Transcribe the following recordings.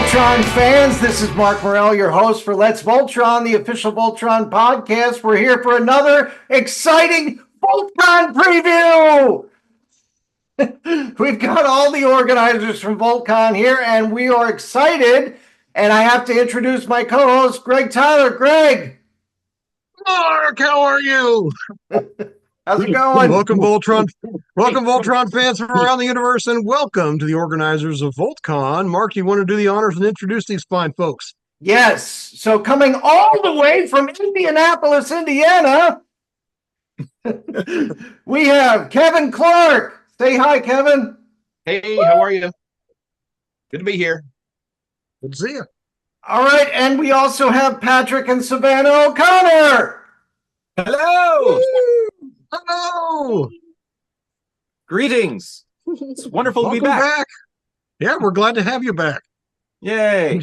Voltron fans, this is Mark Morrell, your host for Let's Voltron, the official Voltron podcast. We're here for another exciting VoltCon preview. We've got all the organizers from VoltCon here, and we are excited. And I have to introduce my co-host, Greg Tyler. Greg. Mark, how are you? How's it going? Welcome, Voltron fans from around the universe, and welcome to the organizers of VoltCon. Mark, you want to do the honors and introduce these fine folks? Yes. So coming all the way from Indianapolis, Indiana, we have Kevin Clark. Say hi, Kevin. Hey, how are you? Good to be here. Good to see you. All right, and we also have Patrick and Savannah O'Connor. Hello. Hello. Greetings. It's wonderful to be back. Yeah, we're glad to have you back. Yay.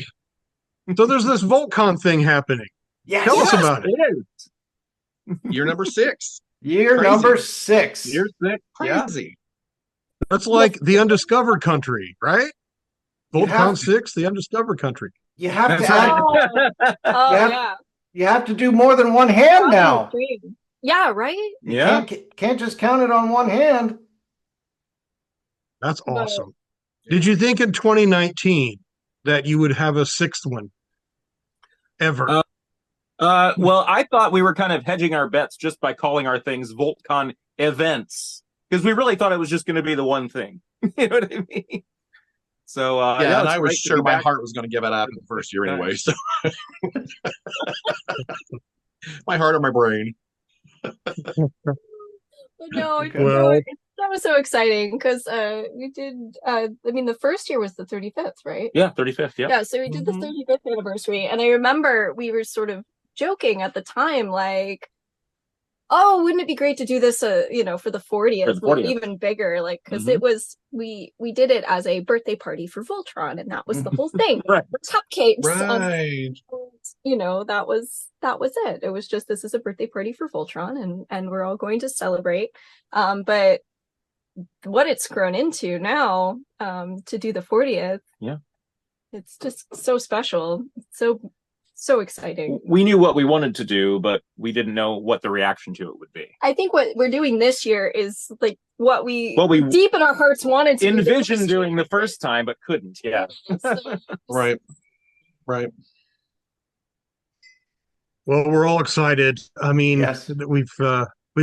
So there's this VoltCon thing happening. Yes. Tell us about it. Year number 6. Year Crazy. number 6. Year 6. Crazy. That's like the undiscovered country, right? You VoltCon have- 6, the undiscovered country. You have That's to add, Oh, Yeah. you have to do more than one hand now. Yeah, right? Yeah. Can't just count it on one hand. That's awesome. Did you think in 2019 that you would have a 6th one ever? Well, I thought we were kind of hedging our bets just by calling our things VoltCon events, because we really thought it was just going to be the one thing. You know what I mean? So Yeah, and it's I was great to sure be my back. heart was going to give it out in the first year anyway. So my heart or my brain. No, Okay. Well- that was so exciting because we did. I mean, the first year was the 35th, right? Yeah, 35th. Yeah. Yeah, so we did the 35th anniversary, and I remember we were sort of joking at the time, like, "Oh, wouldn't it be great to do this, for the 40th, For the 40th. even bigger?" Like, because it was we did it as a birthday party for Voltron, and that was the whole thing. Right. Cupcakes, Right. that was it. It was just, this is a birthday party for Voltron, and we're all going to celebrate. But what it's grown into now, to do the 40th, Yeah. it's just so special, so exciting. We knew what we wanted to do, but we didn't know what the reaction to it would be. I think what we're doing this year is like what we deep in our hearts wanted to Envisioned doing the first time, but couldn't. Yeah. Right. Right. Well, we're all excited. I mean, Yes. we've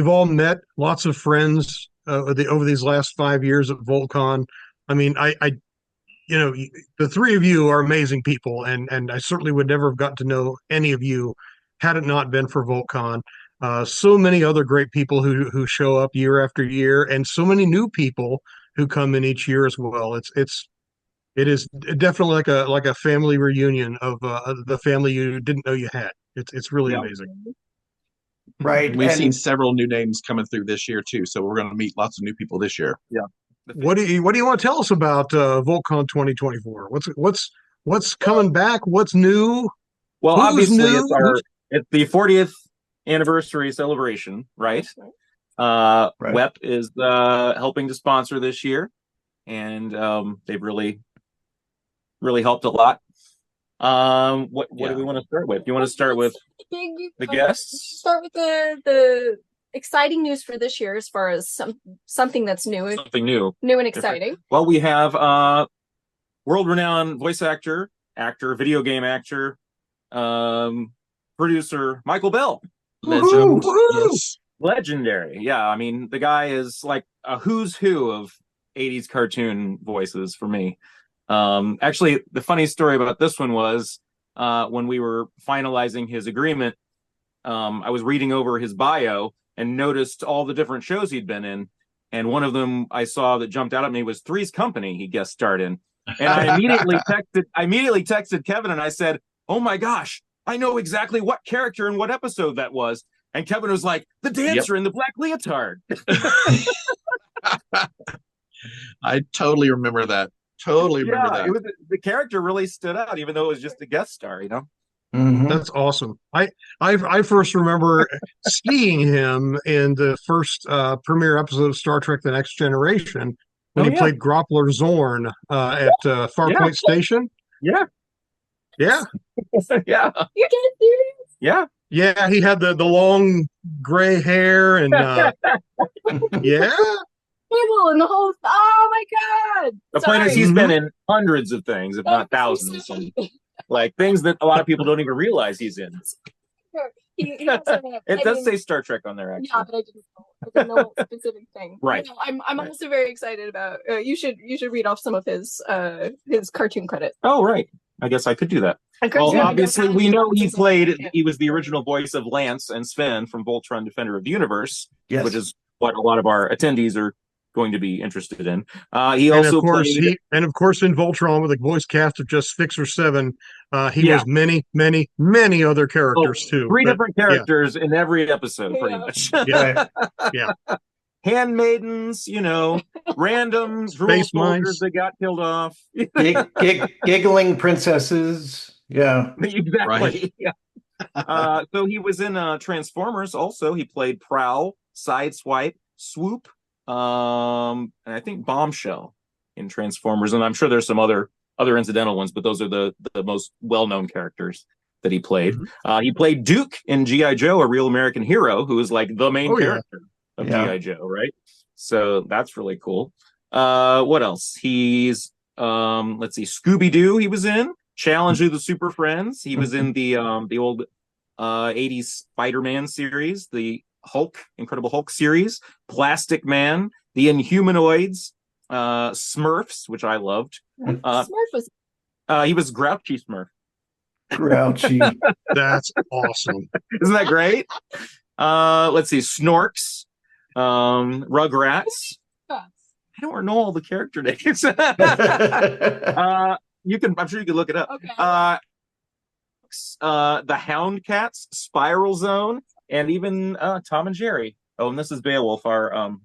all met lots of friends over these last 5 years at VoltCon. I mean, the three of you are amazing people, and I certainly would never have gotten to know any of you had it not been for VoltCon. So many other great people who show up year after year, and so many new people who come in each year as well. It is definitely like a family reunion of the family you didn't know you had. It's really amazing. Right. We've and seen several new names coming through this year too, so we're going to meet lots of new people this year. What do you want to tell us about VoltCon 2024? What's coming back? What's new? Well, Who's obviously, new? it's the 40th anniversary celebration, right? Right. WEP is helping to sponsor this year, and they've really helped a lot. What do we want to start with? You want to start with the guests? Start with the exciting news for this year, as far as something that's new Something new. and exciting. Well, we have world-renowned voice actor, video game actor, producer Michael Bell. Legend. Woohoo! Yes. Legendary. Yeah, I mean, the guy is like a who's who of 80s cartoon voices for me. Actually, the funny story about this one was when we were finalizing his agreement, I was reading over his bio and noticed all the different shows he'd been in. And one of them I saw that jumped out at me was Three's Company he guest starred in. And I immediately texted Kevin and I said, "Oh my gosh, I know exactly what character and what episode that was." And Kevin was like, "The dancer in the black leotard." I totally remember that. Totally remember that. It was, the character really stood out, even though it was just a guest star, you know? Mhm. That's awesome. I first remember seeing him in the first premiere episode of Star Trek: The Next Generation when he played Groppler Zorn at Farpoint Station. Yeah. Yeah. Yeah. You're getting serious? Yeah. Yeah, he had the long gray hair and yeah. People and the whole. Oh my god! The point is, Sorry. he's been in hundreds of things, if not thousands, and like things that a lot of people don't even realize he's in. It does say Star Trek on there, actually. Yeah, but I didn't know what specific thing. Right. I'm also very excited about. You should read off some of his cartoon credits. Oh, right. I guess I could do that. Well, obviously, we know he was the original voice of Lance and Sven from Voltron Defender of the Universe, Yes. which is what a lot of our attendees are going to be interested in. He also played, of course in Voltron with a voice cast of just 6 or 7, he was many other characters too. Three different characters in every episode, pretty much. Yeah. Yeah. Handmaidens, random drool soldiers that got killed off. Giggling princesses. Yeah. Exactly. Right. Yeah. So he was in Transformers also. He played Prowl, Sideswipe, Swoop, and I think Bombshell in Transformers. And I'm sure there's some other incidental ones, but those are the most well-known characters that he played. He played Duke in G.I. Joe, A Real American Hero, who is like the main character of G.I. Joe, right? So that's really cool. What else? He's let's see, Scooby-Doo he was in, Challenge of the Super Friends. He was in the old 80s Spider-Man series, the Incredible Hulk series, Plastic Man, the Inhumanoids, Smurfs, which I loved. Smurf was. He was Grouchy Smurf. Grouchy. That's awesome. Isn't that great? Let's see, Snorks, Rugrats. I don't know all the character names. I'm sure you can look it up. Okay. The Hound Cats, Spiral Zone, and even Tom and Jerry. Oh, and this is Beowulf, our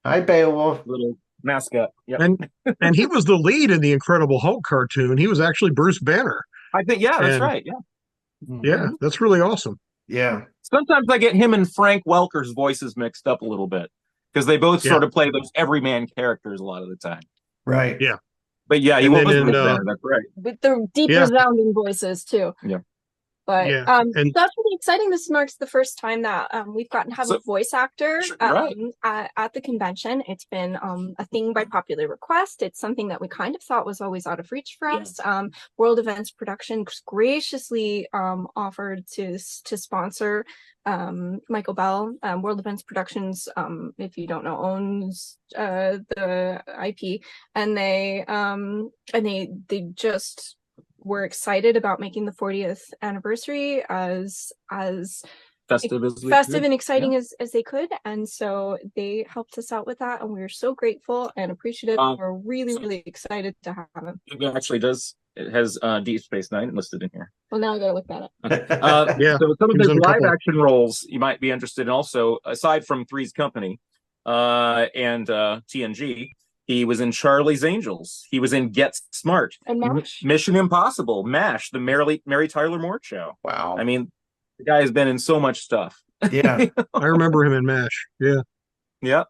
Hi, Beowulf. little mascot. Yep. And he was the lead in the Incredible Hulk cartoon. He was actually Bruce Banner. I think, that's right. Yeah. Yeah, that's really awesome. Yeah. Sometimes I get him and Frank Welker's voices mixed up a little bit because they both sort of play those everyman characters a lot of the time. Right. Yeah. But yeah, he was Bruce Banner. That's right. With the deeper sounding voices too. Yeah. But and that's really exciting. This marks the first time that we've gotten to have a voice actor at the convention. It's been a thing by popular request. It's something that we kind of thought was always out of reach for us. World Events Productions graciously offered to sponsor Michael Bell. World Events Productions, if you don't know, owns the IP, and they just were excited about making the 40th anniversary as festive and exciting as they could, and so they helped us out with that, and we were so grateful and appreciative. We're really excited to have them. It actually it has Deep Space Nine listed in here. Well, now I gotta look at it. So some of his live action roles you might be interested in also, aside from Three's Company and TNG. He was in Charlie's Angels. He was in Get Smart. And MASH. Mission Impossible. MASH, the Mary Tyler Moore Show. Wow. I mean, the guy has been in so much stuff. Yeah. I remember him in MASH. Yeah. Yeah.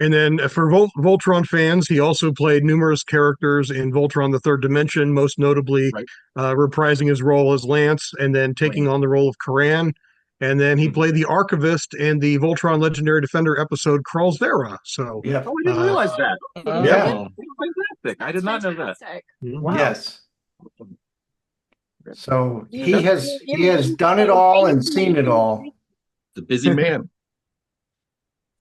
And then for Voltron fans, he also played numerous characters in Voltron the Third Dimension, most notably reprising his role as Lance and then taking on the role of Karan. And then he played the Archivist in the Voltron Legendary Defender episode Kral's Vera. So Yeah. Oh, I didn't realize that. Yeah. Fantastic. I did not know that. Wow. Yes. So he has done it all and seen it all. The busy man.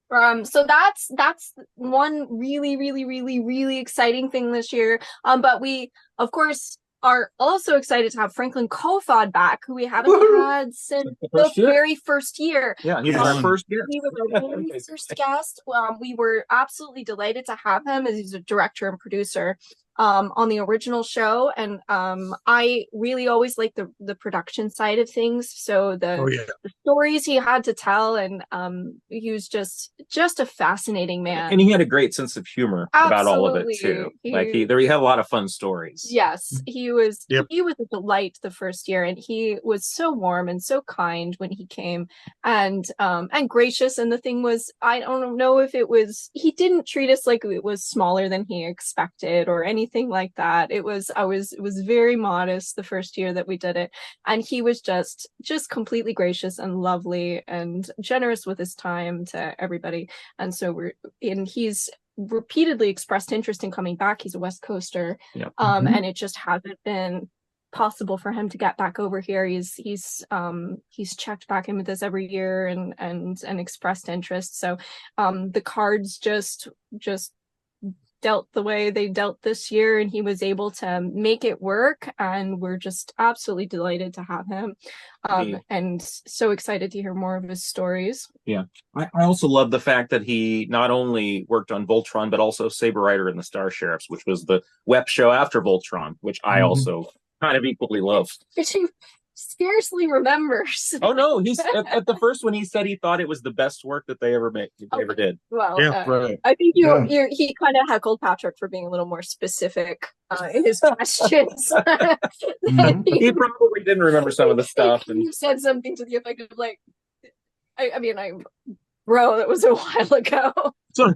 So that's one really exciting thing this year. But we, of course, are also excited to have Franklin Kofod back, who we haven't had since the very first year. Yeah, he was our first year. He was our very first guest. We were absolutely delighted to have him, as he's a director and producer on the original show. And I really always like the production side of things. So the stories he had to tell, and he was just just a fascinating man. And he had a great sense of humor about all of it Absolutely. too. He had a lot of fun stories. Yes, he was Yep. he was a delight the first year, and he was so warm and so kind when he came, and gracious. And the thing was, I don't know if it was, he didn't treat us like it was smaller than he expected or anything like that. It was very modest the first year that we did it, and he was just completely gracious and lovely and generous with his time to everybody. And so he's repeatedly expressed interest in coming back. He's a West Coaster. Yep. And it just hasn't been possible for him to get back over here. He's checked back in with us every year and expressed interest. So the cards just dealt the way they dealt this year, and he was able to make it work, and we're just absolutely delighted to have him, and so excited to hear more of his stories. Yeah, I also love the fact that he not only worked on Voltron but also Saber Rider and the Star Sheriffs, which was the web show after Voltron, which I also kind of equally love. Which he scarcely remembers. Oh no, he's at the first one. He said he thought it was the best work that they ever did. Well, Yeah, right. I think he kind of heckled Patrick for being a little more specific in his questions. He probably didn't remember some of the stuff. And You said something to the effect of like, bro, that was a while ago. So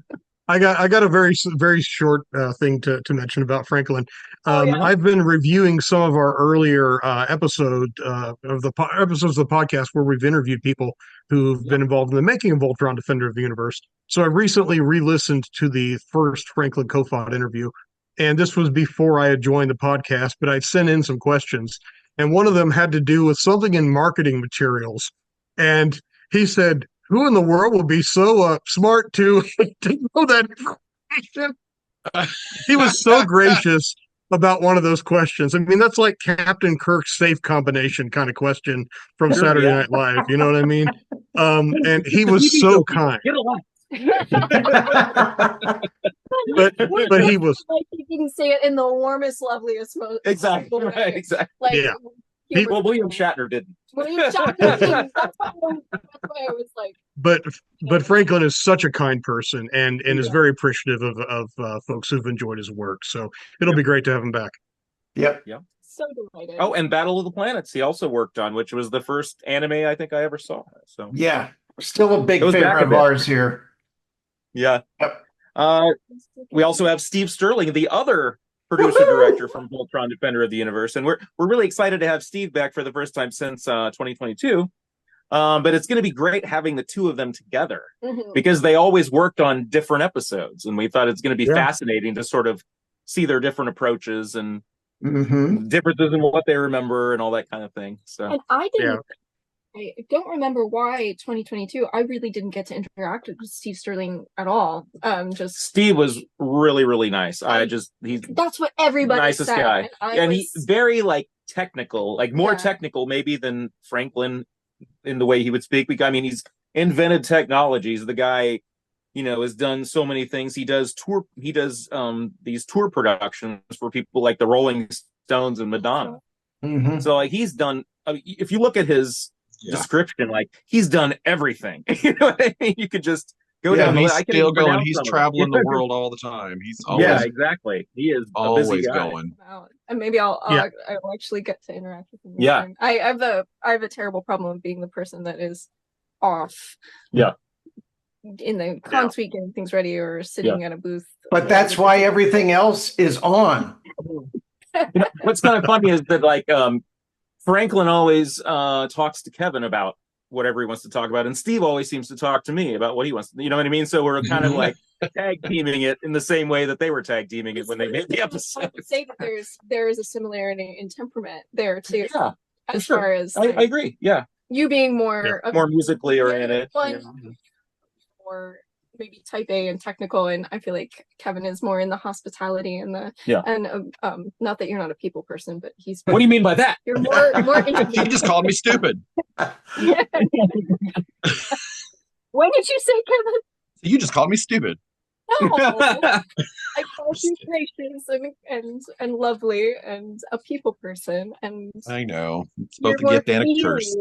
I got a very short thing to mention about Franklin. I've been reviewing some of our earlier episodes of the podcast where we've interviewed people who've been involved in the making of Voltron Defender of the Universe. So I recently re-listened to the first Franklin Kofod interview, and this was before I had joined the podcast, but I sent in some questions, and one of them had to do with something in marketing materials, and he said, who in the world would be so smart to know that information? He was so gracious about one of those questions. I mean, that's like Captain Kirk's safe combination kind of question from Saturday Night Live. You know what I mean? And he was so kind. Get a life. But he was like he didn't say it in the warmest, loveliest, most Exactly. way. Right, exactly. Like, Yeah. Well, William Shatner didn't. William Shatner didn't. That's why I was like. but Franklin is such a kind person and is very appreciative of folks who've enjoyed his work. So it'll be great to have him back. Yep. So delighted. Oh, and Battle of the Planets he also worked on, which was the first anime I think I ever saw. So Yeah. Still a big It was back favorite a of bit. ours here. yeah. Yep. We also have Steve Sterling, the other producer director from Voltron Defender of the Universe, and we're really excited to have Steve back for the first time since 2022. But it's going to be great having the two of them together because they always worked on different episodes, and we thought it's going to be fascinating to sort of see their different approaches and differences in what they remember and all that kind of thing. So, and I don't remember why 2022. I really didn't get to interact with Steve Sterling at all. Steve was really, really nice. That's what everybody nicest said. guy, and he very technical, more technical maybe than Franklin in the way he would speak. I mean, he's invented technologies. The guy, has done so many things. He does these tour productions for people like the Rolling Stones and Madonna. So he's done. If you look at his description, he's done everything. You know what I mean? You could just go down. He's I can still even going. pronounce He's some of them. traveling the world all the time. He's always exactly. He is always a busy guy. going. And maybe I'll actually get to interact with him. Yeah. I have a terrible problem of being the person that is off. Yeah. In the con suite getting things ready or sitting at a booth. But that's why everything else is on. What's kind of funny is that Franklin always talks to Kevin about whatever he wants to talk about, and Steve always seems to talk to me about what he wants. You know what I mean? So we're kind of tag teaming it in the same way that they were tag teaming it when they made the episode. I would say that there is a similarity in temperament there too. Yeah, as sure. far as I agree. Yeah, you being more musically oriented, more maybe type A and technical, and I feel like Kevin is more in the hospitality and the and not that you're not a people person, but he's. What do you mean by that? You're more. He just called me stupid. What did you say, Kevin? You just called me stupid. No, I called you gracious and lovely and a people person, and I know. It's both a gift and a curse.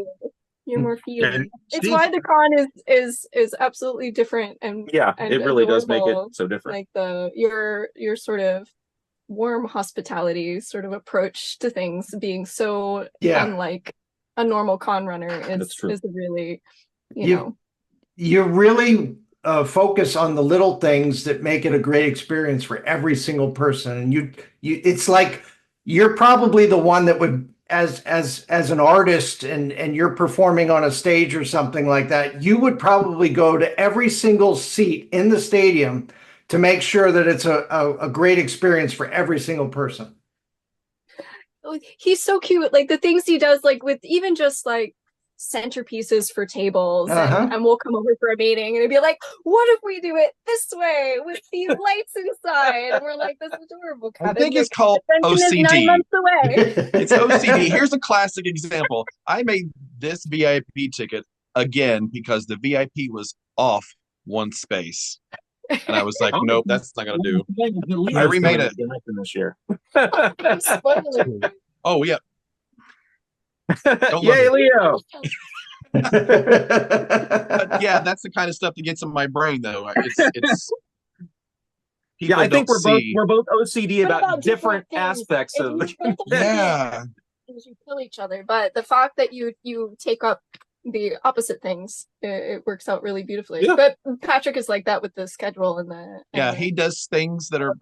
You're more feely. And It's Steve- why the con is absolutely different and Yeah, and it really does make it adorable. so different. Like your sort of warm hospitality sort of approach to things being so Yeah. unlike a normal con runner That's true. is really, you You- know. You really focus on the little things that make it a great experience for every single person. And you it's like you're probably the one that would, as an artist and you're performing on a stage or something like that, you would probably go to every single seat in the stadium to make sure that it's a great experience for every single person. He's so cute. Like the things he does, like with even just like centerpieces for tables, and we'll come over for a meeting and it'd be like, what if we do it this way with these lights inside? And we're like, that's adorable, Kevin. I think it's Your called convention is 9 OCD. months away. It's OCD. Here's a classic example. I made this VIP ticket again because the VIP was off one space. And I was like, nope, that's not going to do. I remade it. This year. Oh, yeah. Don't Yay, love Leo! But yeah, that's the kind of stuff that gets in my brain, though. It's Yeah, people I think don't see. we're both OCD What about different things? aspects If of you the. both have Yeah. things, you kill each other. But the fact that you take up the opposite things, it works out really beautifully. Yeah. But Patrick is like that with the schedule and the Yeah, he does things that are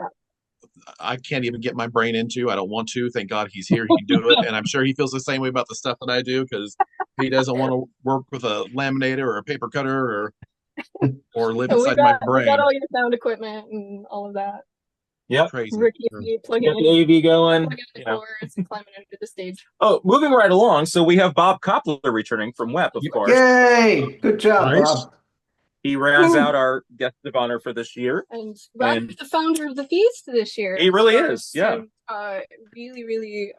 I can't even get my brain into. I don't want to. Thank God he's here. He can do it. And I'm sure he feels the same way about the stuff that I do because he doesn't want to work with a laminator or a paper cutter or live So inside my we brain. got all your sound equipment and all of that. Yep. Crazy. Ricky, plugging Got the AV going. plugging the cords and climbing under the stage. Oh, moving right along. So we have Bob Koppler returning from WEP, of course. Yay! Good job, Nice. Bob. He rounds out our guest of honor for this year. And Rod's the founder of the feast this year. He really is, yeah. And, really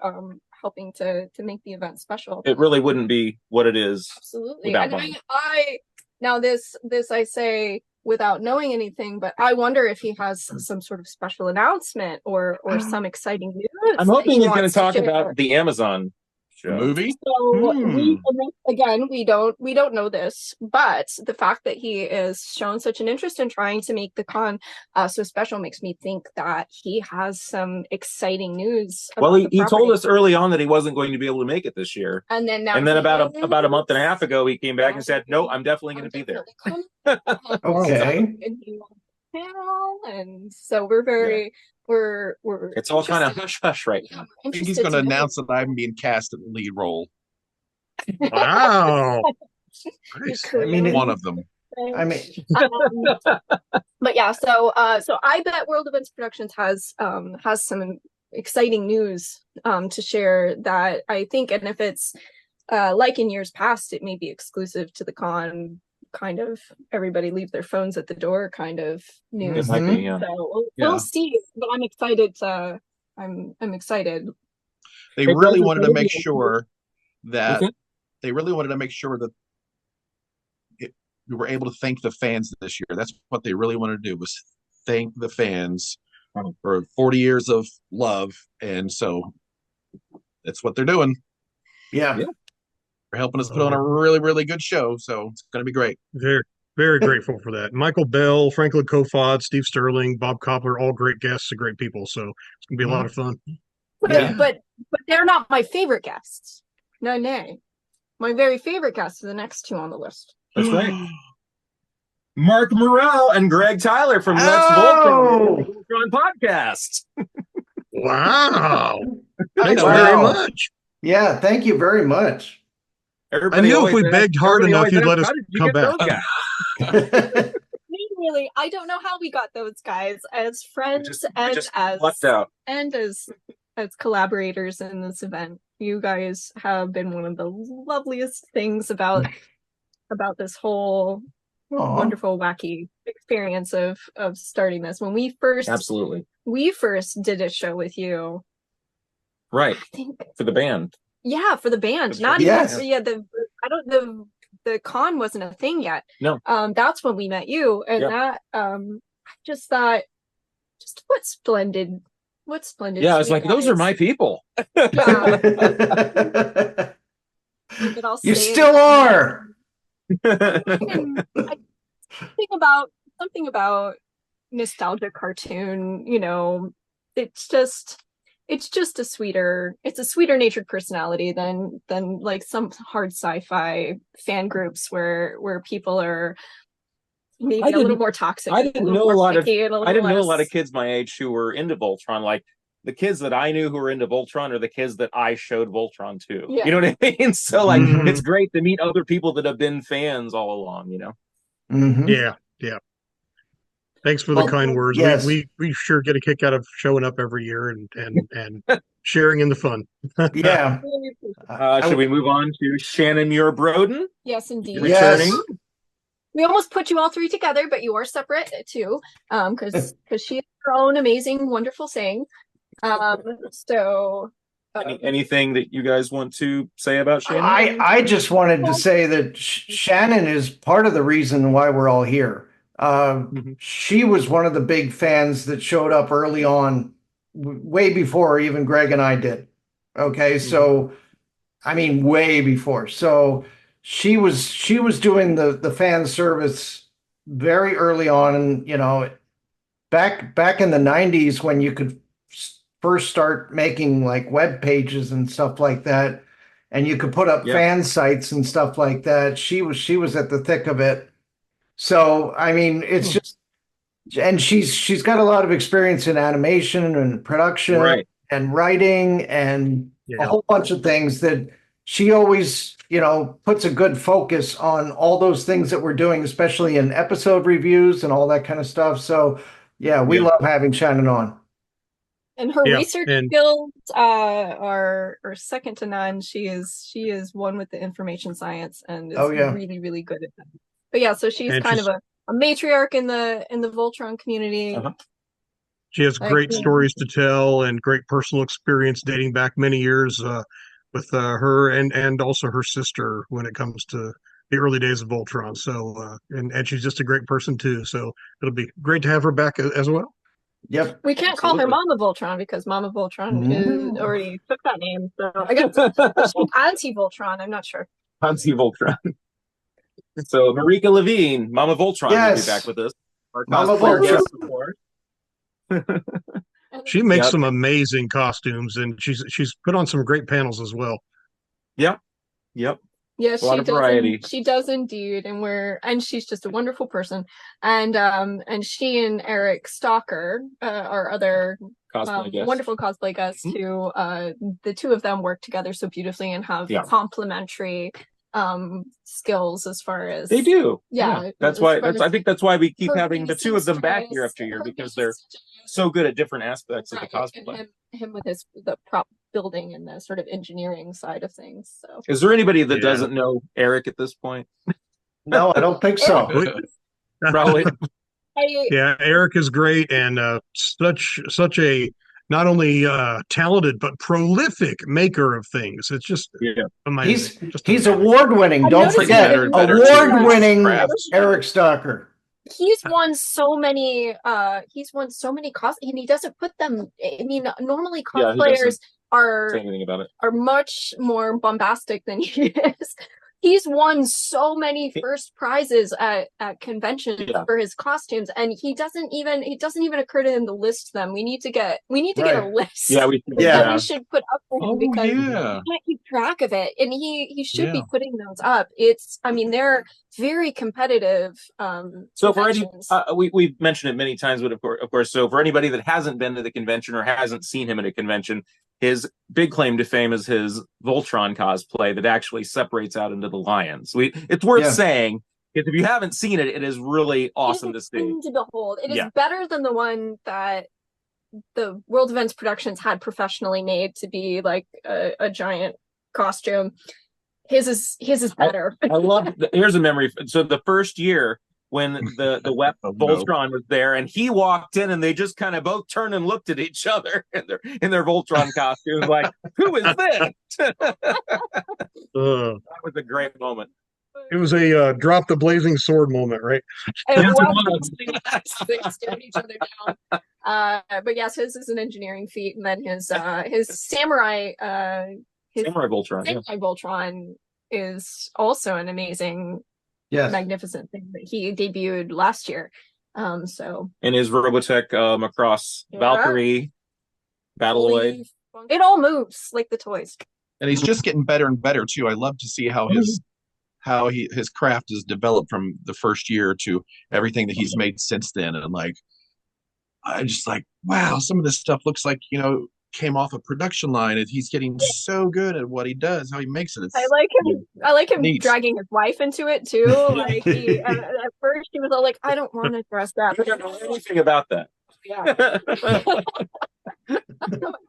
helping to make the event special. It really wouldn't be what it is. Absolutely. without And Bob. I now this I say without knowing anything, but I wonder if he has some sort of special announcement or some exciting news. I'm hoping he's going to wants talk share. about the Amazon The show. movie? So Hmm. we don't know this, but the fact that he is shown such an interest in trying to make the con so special makes me think that he has some exciting news. Well, about he the told property. us early on that he wasn't going to be able to make it this year. And then now And then he about is. a month and a half ago, he came back and said, "No, I'm definitely going to be there." Okay. And he wants a panel, and so we're very we're It's all kind of interested- hush hush right now. I think he's going to announce that I'm being cast in the lead role. Wow. Nice. I mean, One of them. I mean, But yeah, so I bet World Events Productions has some exciting news to share that I think, and if it's like in years past, it may be exclusive to the con, kind of everybody leave their phones at the door kind of news. It might be, yeah. So Yeah. we'll see, but I'm excited to I'm excited. They It really doesn't wanted to really make be- sure that Okay. they really wanted to make sure that we were able to thank the fans this year. That's what they really wanted to do, was thank the fans for 40 years of love. And so that's what they're doing. yeah. Yeah. They're helping us put on a really, really good show. So it's going to be great. Very, very grateful for that. Michael Bell, Franklin Kofod, Steve Sterling, Bob Koppler, all great guests and great people. So it's gonna be a lot of fun. But, Yeah. but they're not my favorite guests. No, nay. My very favorite guests are the next two on the list. That's right. Mark Morrell and Greg Tyler from Let's Oh! Voltron Podcast. Wow. I Thanks know. very Wow. much. Yeah, thank you very much. I knew if we begged hard enough, you'd let us come back. Really, I don't know how we got those guys as friends We just as lucked out. and as collaborators in this event. You guys have been one of the loveliest things about this whole Aw. wonderful, wacky experience of starting this. When we first Absolutely. did a show with you, Right. I think, For the band. yeah, for the band, For not the Yes. even the con wasn't a thing yet. No. That's when we met you, and Yeah. that I just thought, just what splendid Yeah, I was sweet like, those are guys. my people. Yeah. But I'll You say still are. Something about nostalgia cartoon, it's just it's a sweeter natured personality than like some hard sci-fi fan groups where people are maybe a little more toxic. I didn't know a lot of less... kids my age who were into Voltron. Like the kids that I knew who were into Voltron are the kids that I showed Voltron to. Yeah. You know what I mean? So like Mhm. it's great to meet other people that have been fans all along, Mhm. Yeah. Thanks for the Well, kind words. yes. We sure get a kick out of showing up every year and sharing in the fun. Yeah. Should we move on to Shannon Muir Broden? Yes, indeed. Returning. Yes. We almost put you all three together, but you are separate too, because she has her own amazing, wonderful saying. Anything that you guys want to say about Shannon? I just wanted to say that Shannon is part of the reason why we're all here. She was one of the big fans that showed up early on, way before even Greg and I did. Okay, so I mean, way before. So she was doing the fan service very early on, and back in the 90s when you could first start making like web pages and stuff like that, and you could put up fan sites and stuff like that. She was at the thick of it. So I mean, it's just, and she's got a lot of experience in animation and production and writing and a whole bunch of things that she always, puts a good focus on all those things that we're doing, especially in episode reviews and all that kind of stuff. So yeah, we love having Shannon on. And her research skills are second to none. She is one with the information science and is really, really good at that. But yeah, so she's kind of a matriarch in the Voltron community. She has great stories to tell and great personal experience dating back many years with her and also her sister when it comes to the early days of Voltron. So and she's just a great person too. So it'll be great to have her back as well. Yep. We can't call her Mama Voltron because Mama Voltron is already took that name. So I guess she's Auntie Voltron. I'm not sure. Auntie Voltron. So Marika Levine, Mama Voltron, will be back with us. Mama Voltron. She makes some amazing costumes, and she's put on some great panels as well. Yep. Yeah, she does. Variety. She does indeed, and she's just a wonderful person. And she and Eric Stalker, our other wonderful cosplay guest, who the two of them work together so beautifully and have complementary skills as far as they do. Yeah. That's why I think that's why we keep having the two of them back year after year, because they're so good at different aspects of the cosplay. Him with the prop building and the sort of engineering side of things. So is there anybody that doesn't know Eric at this point? No, I don't think so. Probably. Yeah, Eric is great and such a not only talented but prolific maker of things. It's just amazing. He's award-winning. Don't forget, award-winning Eric Stalker. He's won so many costs, and he doesn't put them. I mean, normally cosplayers are much more bombastic than he is. He's won so many first prizes at conventions for his costumes, and it doesn't even occur to him to list them. We need to get a list. We should put up for him because he can't keep track of it, and he should be putting those up. They're very competitive. So for we've mentioned it many times, but of course, so for anybody that hasn't been to the convention or hasn't seen him at a convention, his big claim to fame is his Voltron cosplay that actually separates out into the lions. It's worth saying, because if you haven't seen it, it is really awesome to see. To behold, it is better than the one that the World Events Productions had professionally made to be like a giant costume. His is better. I love. Here's a memory. So the first year when the Voltron was there, and he walked in, and they just kind of both turned and looked at each other in their Voltron costumes, like, "Who is this?" That was a great moment. It was a drop the blazing sword moment, right? They stared each other down. But yes, his is an engineering feat, and then his samurai. Samurai Voltron. Voltron is also an amazing, Yes. magnificent thing that he debuted last year. So And his Robotech across Yeah. Valkyrie, Battleoid. it all moves like the toys. And he's just getting better and better too. I love to see how his craft has developed from the first year to everything that he's made since then. And like, I just like, wow, some of this stuff looks like, came off a production line, and he's getting so good at what he does, how he makes it. It's, I like him neat. dragging his wife into it too. Like he at first he was all like, I don't want to dress that. I don't know anything about that. Yeah.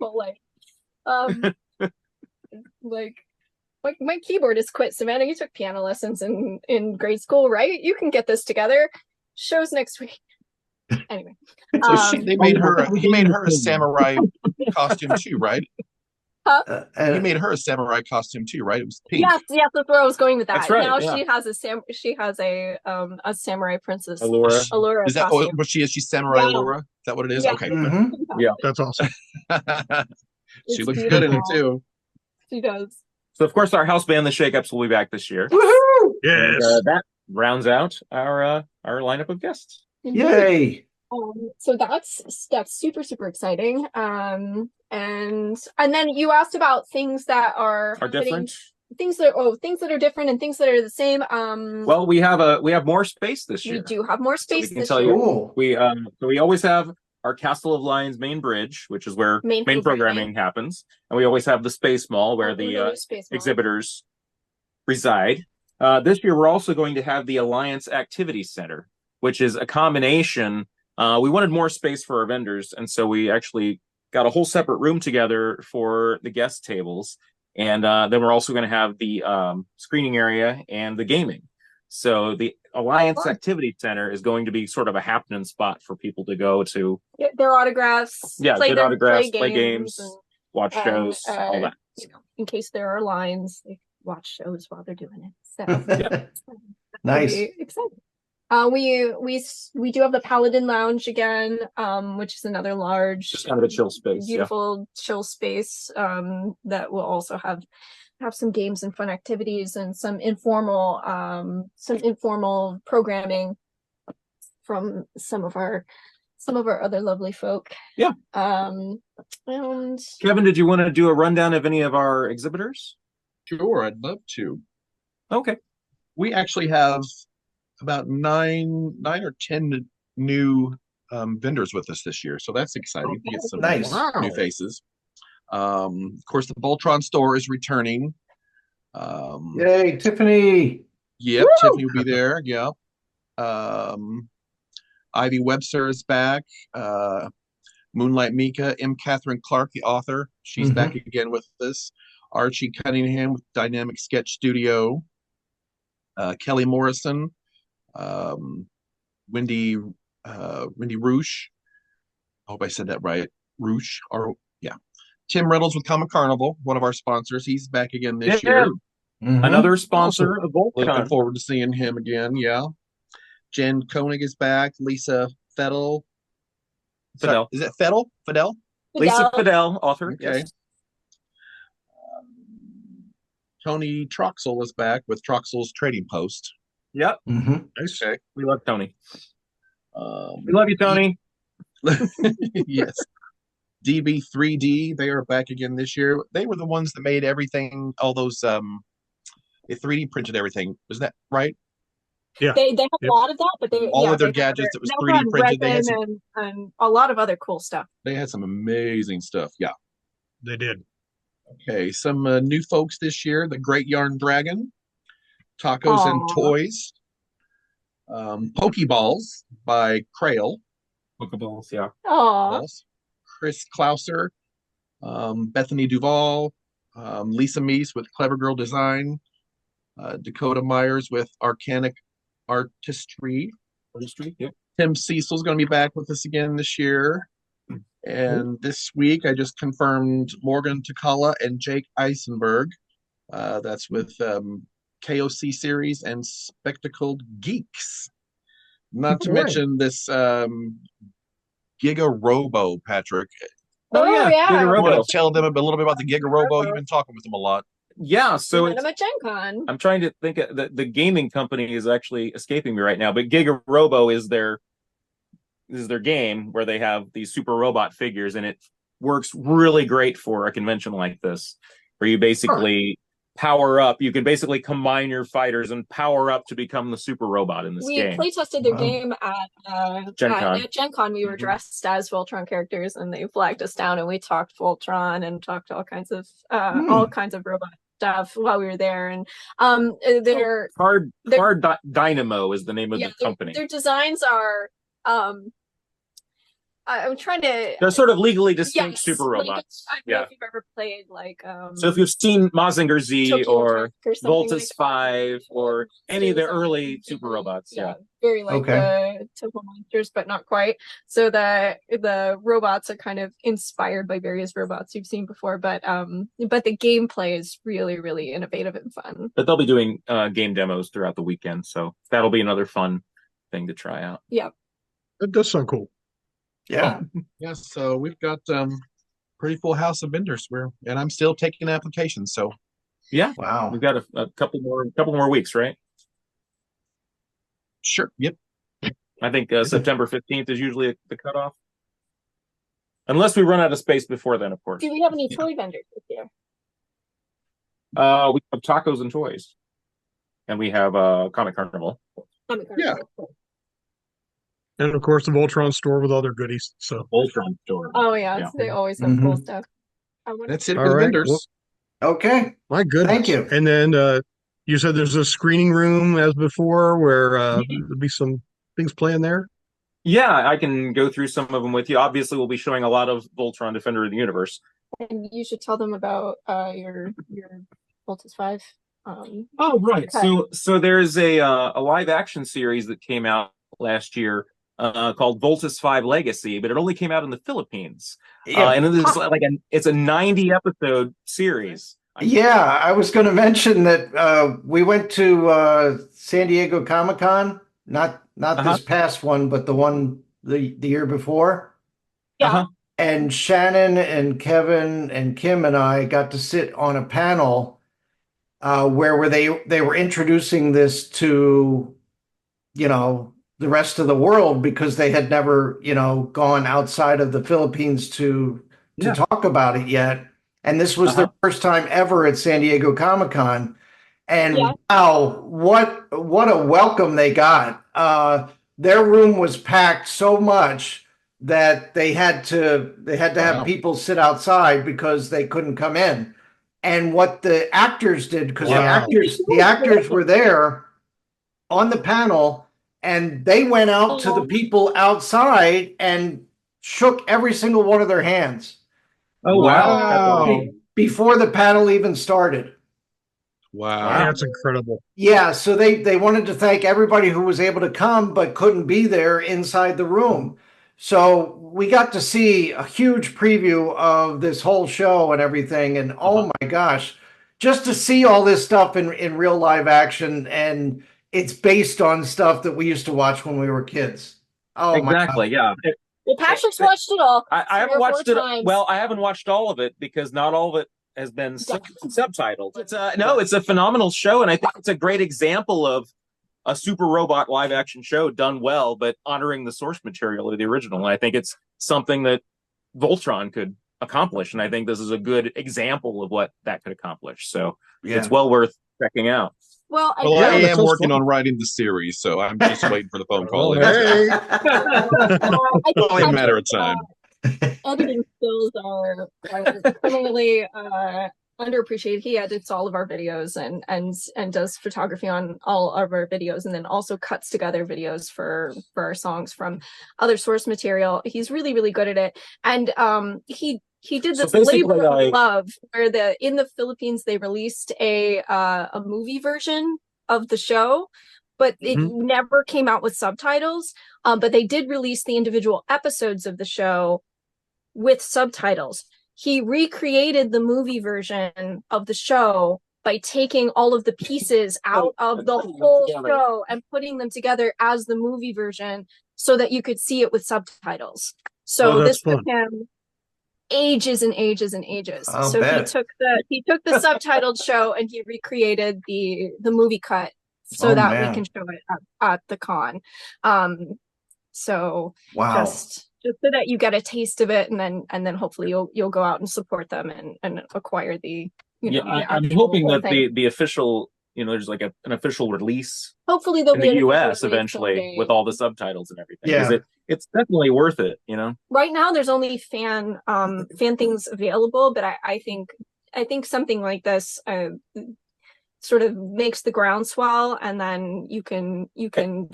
But like my keyboardist quit. Savannah, you took piano lessons in grade school, right? You can get this together. Show's next week. Anyway, so he made her a samurai costume too, right? Huh? He made her a samurai costume too, right? It was pink. Yes, that's where I was going with that. That's right, Now yeah. she has a samurai princess Allura. Is that costume. what she is? She's samurai Yeah. Laura? Is that what it is? Yeah. Okay. Mhm. Yeah. That's awesome. She It's looks good in it beautiful. too. She does. So of course our house band, the Shakeups, will be back this year. Woohoo! Yes. And, that rounds out our lineup of guests. Yay! So that's super, super exciting. And then you asked about things that are Different. things that are different and things that are the same. Well, we have more space this we year. do have more So we space can this tell year. Cool. We always have our Castle of Lions main bridge, which is where Main main programming happens, and we always have the Space Mall where The the new Space Mall. exhibitors reside. This year, we're also going to have the Alliance Activity Center, which is a combination. We wanted more space for our vendors, and so we actually got a whole separate room together for the guest tables. And then we're also going to have the screening area and the gaming. So the Alliance Activity Center is going to be sort of a happening spot for people to go to. Get their autographs. Yeah, get autographs, play games, and, watch shows, all that. in case there are lines, they watch shows while they're doing it. So Nice. pretty exciting. We do have the Paladin Lounge again, which is another large, Just kind of a chill space. beautiful chill space that will also have some games and fun activities and some informal programming from some of our other lovely folk. Yeah. And Kevin, did you want to do a rundown of any of our exhibitors? Sure, I'd love to. Okay. We actually have about nine or 10 new vendors with us this year, so that's exciting to get some Nice. new faces. Of course, the Voltron store is returning. Yay, Tiffany. Yep, Woo! Tiffany will be there. Yep. Ivy Webster is back. Moonlight Mika, M. Catherine Clark, the author, she's back again with us. Archie Cunningham with Dynamic Sketch Studio. Kelly Morrison, Wendy Roosh. I hope I said that right. Roosh, or yeah. Tim Reynolds with Comic Carnival, one of our sponsors. He's back again this year. Another sponsor of Looking VoltCon. forward to seeing him again. Yeah. Jen Koenig is back. Lisa Fedel. Fidel. Is it Fedel? Fidel? Lisa Fidel, author. Okay. Yes. Tony Troxel is back with Troxel's Trading Post. Yep. Nice. Okay. We love Tony. We love you, Tony. Yes. DB3D, they are back again this year. They were the ones that made everything, all those they 3D printed everything. Was that right? Yeah. They have a lot of that, but All of their they have gadgets that was they 3D have printed. They had resin and a lot of other cool stuff. They had some amazing stuff. Yeah. They did. Okay, some new folks this year. The Great Yarn Dragon, Tacos and Aw. Toys, Pokeballs by Crail, Pokeballs, yeah. Aw. Chris Klauser, Bethany Duvall, Lisa Meese with Clever Girl Design, Dakota Myers with Arcanic Artistry. Yep. Tim Cecil's going to be back with us again this year. And this week, I just confirmed Morgan Takala and Jake Eisenberg. That's with KOC Series and Spectacled Geeks. Not to mention this Giga Robo, Patrick. Oh, yeah. Giga You Robo. want to tell them a little bit about the Giga Robo? You've been talking with them a lot. Yeah, so We met it's, him at Gen Con. I'm trying to think of the gaming company is actually escaping me right now, but Giga Robo is their game where they have these super robot figures, and it works really great for a convention like this, where you basically power up. You can basically combine your fighters and power up to become the super robot in this We game. play tested their game at Gen Con. at Gen Con. We were dressed as Voltron characters, and they flagged us down, and we talked Voltron and talked all kinds of robot stuff while we were there. And their Hard Dynamo is the name of the company. Their designs are I'm trying to. They're sort of legally distinct super like, robots. I don't know if you've ever played like. So if you've seen Mazinger Z Tokyo or something Voltus like 5 or any of the early super robots, very like the Temple Monsters, but not quite. So the robots are kind of inspired by various robots you've seen before, but the gameplay is really, really innovative and fun. But they'll be doing game demos throughout the weekend, so that'll be another fun thing to try out. Yeah, That does sound cool. Yeah. Yeah, so we've got pretty full house of vendors. And I'm still taking applications. So yeah, Wow. we've got a couple more weeks, right? sure, yep. I think September 15th is usually the cutoff, unless we run out of space before then, of course. do we have any toy vendors this year? We have tacos and toys, and we have Comic Carnival. Yeah. And of course, the Voltron store with other goodies. So Voltron store. Oh yeah, they always have cool stuff. That's it All for the right, vendors. well, Okay. my goodness. Thank you. And then you said there's a screening room as before where there'll be some things playing there. Yeah, I can go through some of them with you. Obviously, we'll be showing a lot of Voltron Defender of the Universe. And you should tell them about your Voltus 5. Oh, right. So there's a live action series that came out last year called Voltus 5 Legacy, but it only came out in the Philippines. Yeah. And it is it's a 90 episode series. Yeah, I was going to mention that we went to San Diego Comic-Con, not this past one, but the one the year before. Yeah. And Shannon and Kevin and Kim and I got to sit on a panel where they were introducing this to, the rest of the world, because they had never, gone outside of the Philippines to talk about it yet. And this was their first time ever at San Diego Comic-Con. And wow, what a welcome they got. Their room was packed so much that they had to have people sit outside because they couldn't come in. And what the actors did, because the actors were there on the panel, and they went out to the people outside and shook every single one of their hands. Oh, wow. Before the panel even started. Wow. That's incredible. Yeah, so they wanted to thank everybody who was able to come but couldn't be there inside the room. So we got to see a huge preview of this whole show and everything. And oh my gosh, just to see all this stuff in real live action, and it's based on stuff that we used to watch when we were kids. Oh, exactly. Yeah. Well, Patrick's watched it all. I haven't watched it. Well, I haven't watched all of it because not all of it has been subtitled. It's a phenomenal show, and I think it's a great example of a super robot live action show done well, but honoring the source material of the original. And I think it's something that Voltron could accomplish, and I think this is a good example of what that could accomplish. So it's well worth checking out. Well, I am working on writing the series, so I'm just waiting for the phone call. Hey. It's only a matter of time. Editing skills are criminally underappreciated. He edits all of our videos and does photography on all of our videos, and then also cuts together videos for our songs from other source material. He's really, really good at it. And he did this labor of love, where in the Philippines they released a movie version of the show, but it never came out with subtitles. But they did release the individual episodes of the show with subtitles. He recreated the movie version of the show by taking all of the pieces out of the whole show and putting them together as the movie version so that you could see it with subtitles. So this took him ages and ages and ages. I'll So bet. he took the subtitled show and he recreated the movie cut so Oh, that man. we can show it at the con. So Wow. just so that you get a taste of it, and then hopefully you'll go out and support them and acquire the Yeah, the I'm actual hoping whole that thing. the official, there's like an official release Hopefully there'll in be the an official US release eventually someday. with all the subtitles and everything. Yeah. 'Cause it's definitely worth it, Right now there's only fan things available, but I think something like this sort of makes the groundswell, and then you can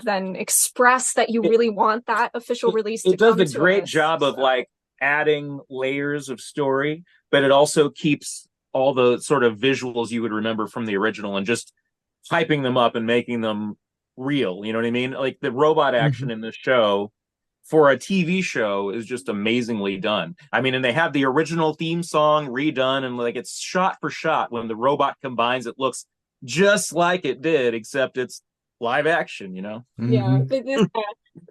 then express that you really want that official release to It does come a to great us. job of So, like adding layers of story, but it also keeps all the sort of visuals you would remember from the original and just hyping them up and making them real. You know what I mean? Like the robot action in this show for a TV show is just amazingly done. I mean, and they have the original theme song redone, and like it's shot for shot. When the robot combines, it looks just like it did, except it's live action, yeah, Mhm. but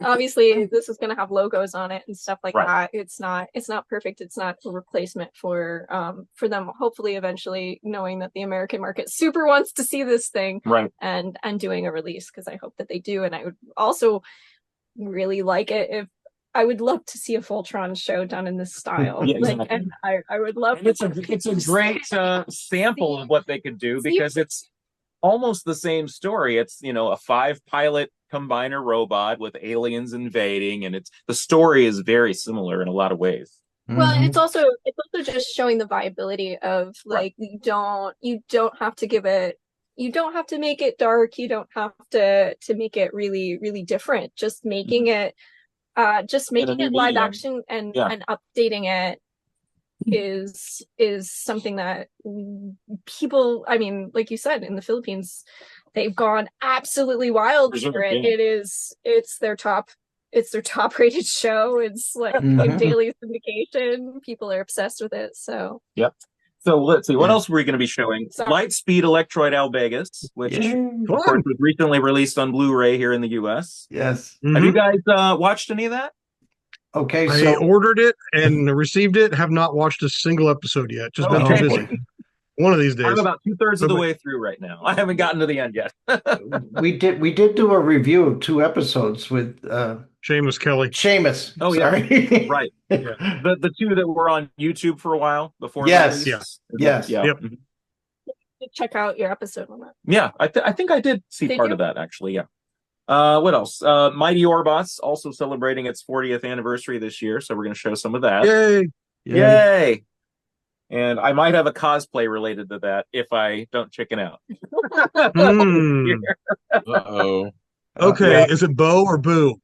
obviously this is going to have logos on it and stuff like Right. that. It's not perfect. It's not a replacement for them hopefully eventually knowing that the American market super wants to see this thing, right? and doing a release, because I hope that they do. And I would also really like it if I would love to see a Voltron show done in this style. Yeah, Like, exactly. and I would love. And it's a great sample of what they could do, because it's almost the same story. It's a 5-pilot combiner robot with aliens invading, and the story is very similar in a lot of ways. Well, Mhm. it's also just showing the viability of like you don't have to give it, you don't have to make it dark, you don't have to make it really really different. Just making it making new it live medium. action and Yeah. and updating it is something that people, I mean, like you said, in the Philippines, they've gone absolutely wild for it. Yeah. It's their top rated show. It's like in daily syndication. People are obsessed with it. So Yep. So let's see, what Yeah. else were we going to be showing? Sorry. Lightspeed Electroid Albegus, which Yeah. of course was recently released on Blu-ray here in the US. Yes. Have you guys watched any of that? Okay, I so ordered it and received it. Have not watched a single episode yet. Just been Okay. too busy. One of these days. I'm about 2/3 of the way through right now. I haven't gotten to the end yet. we did do a review of 2 episodes with Seamus Kelly. Seamus. Oh, yeah. Sorry. Right. The 2 that were on YouTube for a while before. Yes. release. Yes. Yeah. Yep. Mhm. check out your episode on that. Yeah. I think I did see Did part you? of that actually. Yeah. What else? Mighty Orbots also celebrating its 40th anniversary this year, so we're going to show some of that. Yay. Yay! And I might have a cosplay related to that if I don't chicken out. Hmm. Uh-oh. Okay. Yeah. Is it Bo or Boo?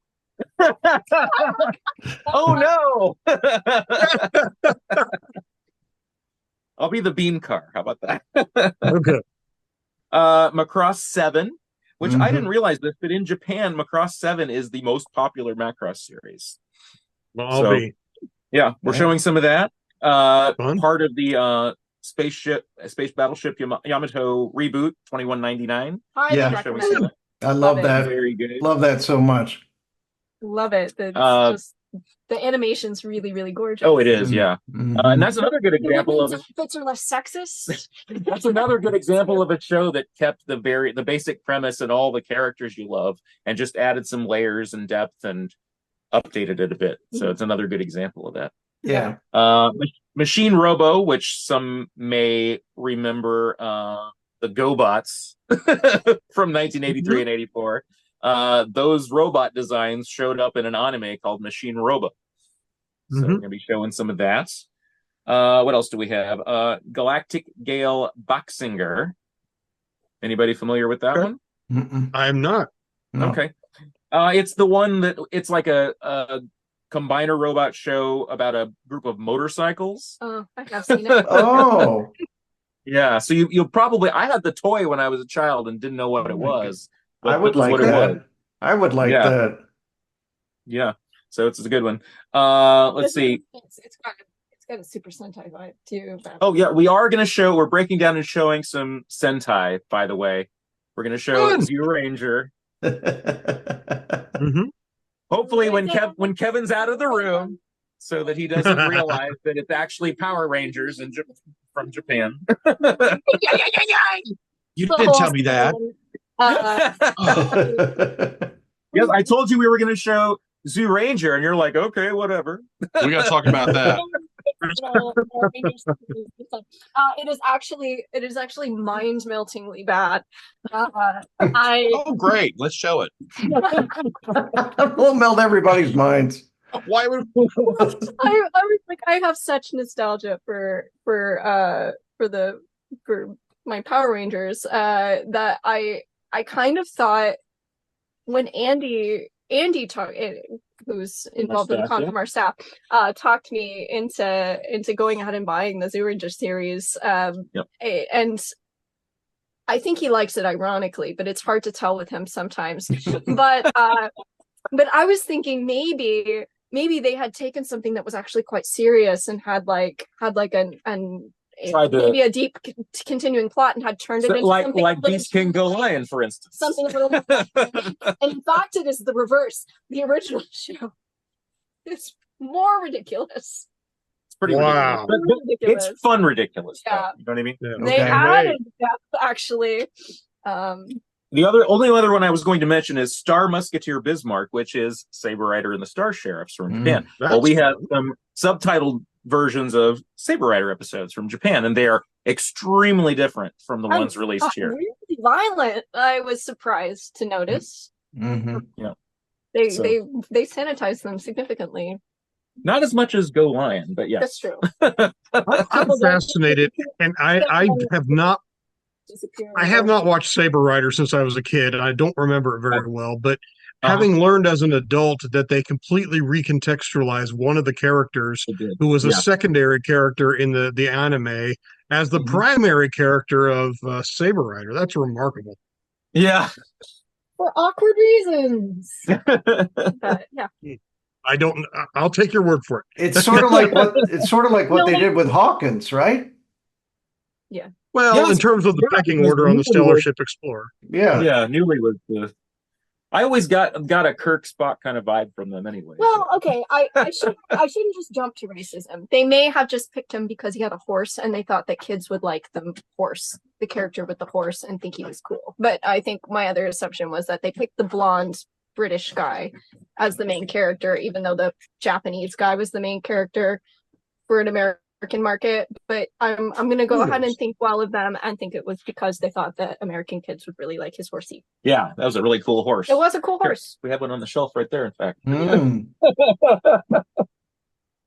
Oh no! I'll be the beam car. How about that? Okay. Macross 7, which I Mhm. didn't realize this, but in Japan, Macross 7 is the most popular Macross series. Well, I'll So- be. Yeah, we're Yeah. showing some of that. Fun. Part of the space battleship Yamato reboot, 2199. Highly Yeah. Showing recommend some it. of I love Love it. that. Very good. Love that so much. Love it. It's just the animation's really really gorgeous. Oh, it is, yeah. Mhm. And that's another good example of outfits are less sexist. that's another good example of a show that kept the basic premise and all the characters you love, and just added some layers and depth and updated it a bit. So it's another good example of that. Yeah. Machine Robo, which some may remember, the GoBots from 1983 and 84. Those robot designs showed up in an anime called Machine Robo. So we're going to be showing some of that. What else do we have? Galactic Gale Boxinger. Anybody familiar with that one? Mm-mm. I'm not. No. Okay. It's the one that it's like a combiner robot show about a group of motorcycles. Oh, I have seen it. Oh. Yeah, so you'll probably, I had the toy when I was a child and didn't know what it was. But I would this is like what it was. that. I would like Yeah. that. Yeah, so it's a good one. Let's see. It's got a Super Sentai vibe too. But... Oh yeah, we're breaking down and showing some Sentai, by the way. We're gonna show Fun. Zero Ranger. Mm-hmm. Hopefully when Kevin's out of the room, so that he doesn't realize that it's actually Power Rangers from Japan. You didn't tell me that. Yes, I told you we were going to show Zoo Ranger, and you're like, okay, whatever. We got to talk about that. It is actually mind-meltingly bad. Oh, great! Let's show it. We'll melt everybody's minds. Why would I was like, I have such nostalgia for my Power Rangers that I kind of thought when Andy talked, who's involved in the con from our staff, talked me into going ahead and buying the Zoo Ranger series. And I think he likes it ironically, but it's hard to tell with him sometimes. But I was thinking maybe they had taken something that was actually quite serious and had maybe a deep continuing plot and had turned it into something like Beast King Go Lion, for instance. Something a little and in fact it is the reverse. The original show is more ridiculous. It's pretty Wow. ridiculous. It's fun ridiculous. Yeah. You know what I mean? Yeah. They added depth, actually. The only other one I was going to mention is Star Musketeer Bismarck, which is Saber Rider and the Star Sheriffs from Japan. Well, we have some subtitled versions of Saber Rider episodes from Japan, and they are extremely different from the ones released here. Really violent. I was surprised to notice. Mm-hmm. Yeah, they sanitize them significantly. not as much as Go Lion, but yes, That's true. I'm fascinated, and I have not watched Saber Rider since I was a kid, and I don't remember it very well. But having learned as an adult that they completely recontextualized one of the characters who was a secondary character in the anime as the primary character of Saber Rider, that's remarkable. Yeah. For awkward reasons. Yeah. I'll take your word for it. It's sort of like what they did with Hawkins, right? Yeah. Well, in terms of the pecking order on the Stellar Ship Explorer. Yeah. Yeah, Newly was the. I always got a Kirk Spock kind of vibe from them anyway. Well, okay, I shouldn't just jump to racism. They may have just picked him because he had a horse and they thought that kids would like the character with the horse, and think he was cool. But I think my other assumption was that they picked the blonde British guy as the main character, even though the Japanese guy was the main character for an American market. But I'm gonna go ahead and think well of them and think it was because they thought that American kids would really like his horsey. Yeah, that was a really cool horse. It was a cool horse. We have one on the shelf right there, in fact. Mm.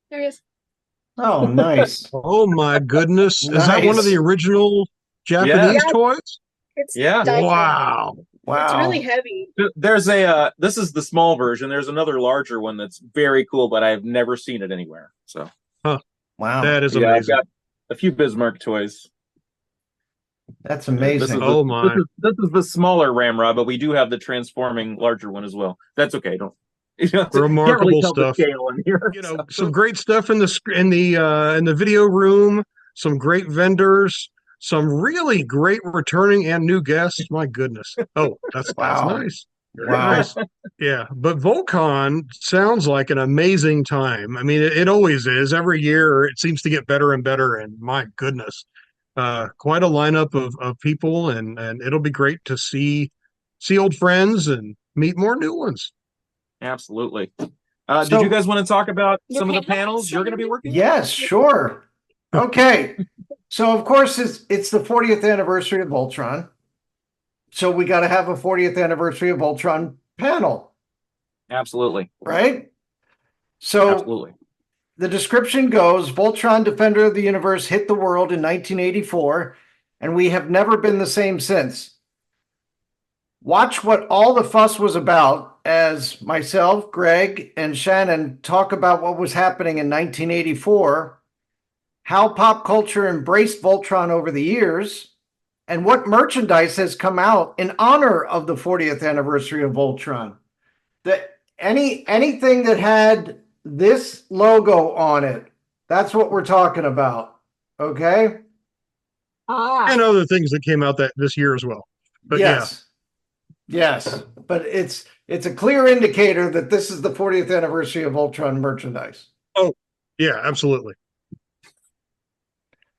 There he is. Oh, nice. Oh my goodness. Nice. Is that one of the original Japanese toys? It's Wow. Wow. It's really heavy. There's this is the small version. There's another larger one that's very cool, but I've never seen it anywhere. So Wow. That is I've amazing. got a few Bismarck toys. That's amazing. This is the smaller Ramrod, but we do have the transforming larger one as well. That's okay. Remarkable stuff. In here, some great stuff in the video room, some great vendors, some really great returning and new guests. My goodness. Oh, that's nice. Wow. Nice. Yeah, but VoltCon sounds like an amazing time. I mean, it always is. Every year it seems to get better and better, and my goodness, quite a lineup of people, and it'll be great to see old friends and meet more new ones. Absolutely. Did you guys want to talk about some of the panels you're going to be working on? Yes, sure. Okay. So, of course, it's the 40th anniversary of Voltron. So we got to have a 40th anniversary of Voltron panel. Absolutely. Right? So absolutely. The description goes, Voltron, Defender of the Universe, hit the world in 1984, and we have never been the same since. Watch what all the fuss was about as myself, Greg, and Shannon talk about what was happening in 1984, how pop culture embraced Voltron over the years, and what merchandise has come out in honor of the 40th anniversary of Voltron. Anything that had this logo on it, that's what we're talking about. Okay? And other things that came out this year as well. But yes. Yes. But it's a clear indicator that this is the 40th anniversary of Voltron merchandise. Oh, Yeah, absolutely.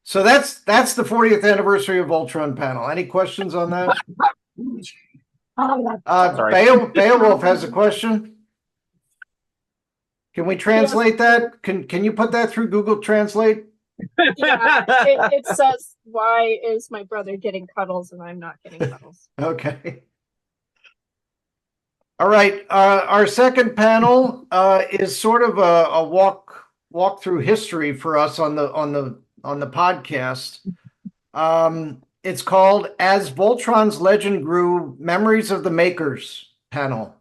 So that's the 40th anniversary of Voltron panel. Any questions on that? Sorry. Beowulf has a question. Can we translate that? Can you put that through Google Translate? Yeah, it says, why is my brother getting cuddles and I'm not getting cuddles? Okay. All right. Our second panel is sort of a walk through history for us on the podcast. It's called "As Voltron's Legend Grew: Memories of the Makers" panel.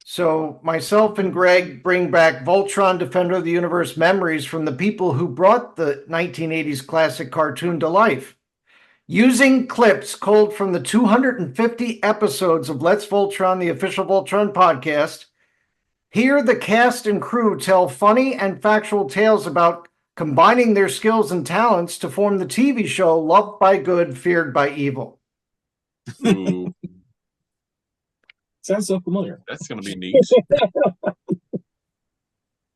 So myself and Greg bring back Voltron Defender of the Universe memories from the people who brought the 1980s classic cartoon to life. Using clips culled from the 250 episodes of Let's Voltron, the official Voltron podcast, here the cast and crew tell funny and factual tales about combining their skills and talents to form the TV show Loved by Good, Feared by Evil. Ooh, Sounds so familiar. that's going to be neat.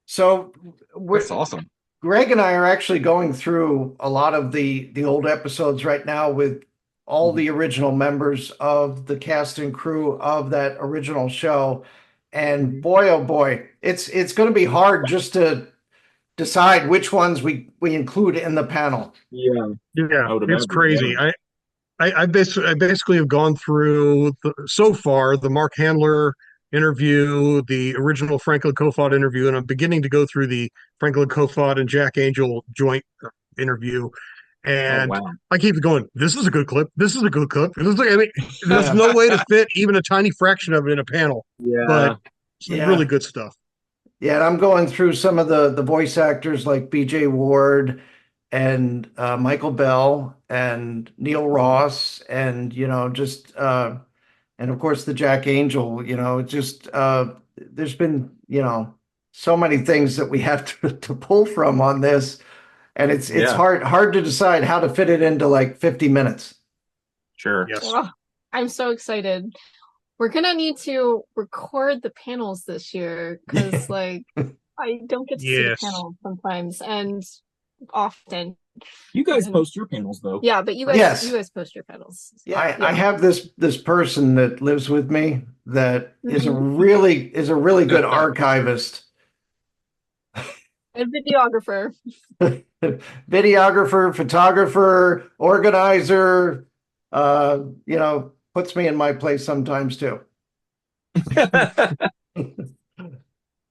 So That's awesome. Greg and I are actually going through a lot of the old episodes right now with all the original members of the cast and crew of that original show. And boy, oh boy, it's going to be hard just to decide which ones we include in the panel. Yeah. Yeah, I would it's imagine, crazy. yeah. I basically have gone through so far the Mark Handler interview, the original Franklin Kofod interview, and I'm beginning to go through the Franklin Kofod and Jack Angel joint interview. And Oh, wow. I keep going, this is a good clip. This is a good clip. I mean, there's no way to fit even a tiny fraction of it in a panel, Yeah. but it's Yeah. really good stuff. Yeah, and I'm going through some of the voice actors like BJ Ward and Michael Bell and Neil Ross and just and of course the Jack Angel, just there's been so many things that we have to pull from on this, and it's Yeah. hard to decide how to fit it into like 50 minutes. Sure. Yes. Oh, I'm so excited. We're gonna need to record the panels this year because like I don't get to see the Yes. panels sometimes and often. You guys post your panels though. Yeah, but you guys Yes. post your panels. I have this person that lives with me that is a really good archivist, A videographer. videographer, photographer, organizer, puts me in my place sometimes too.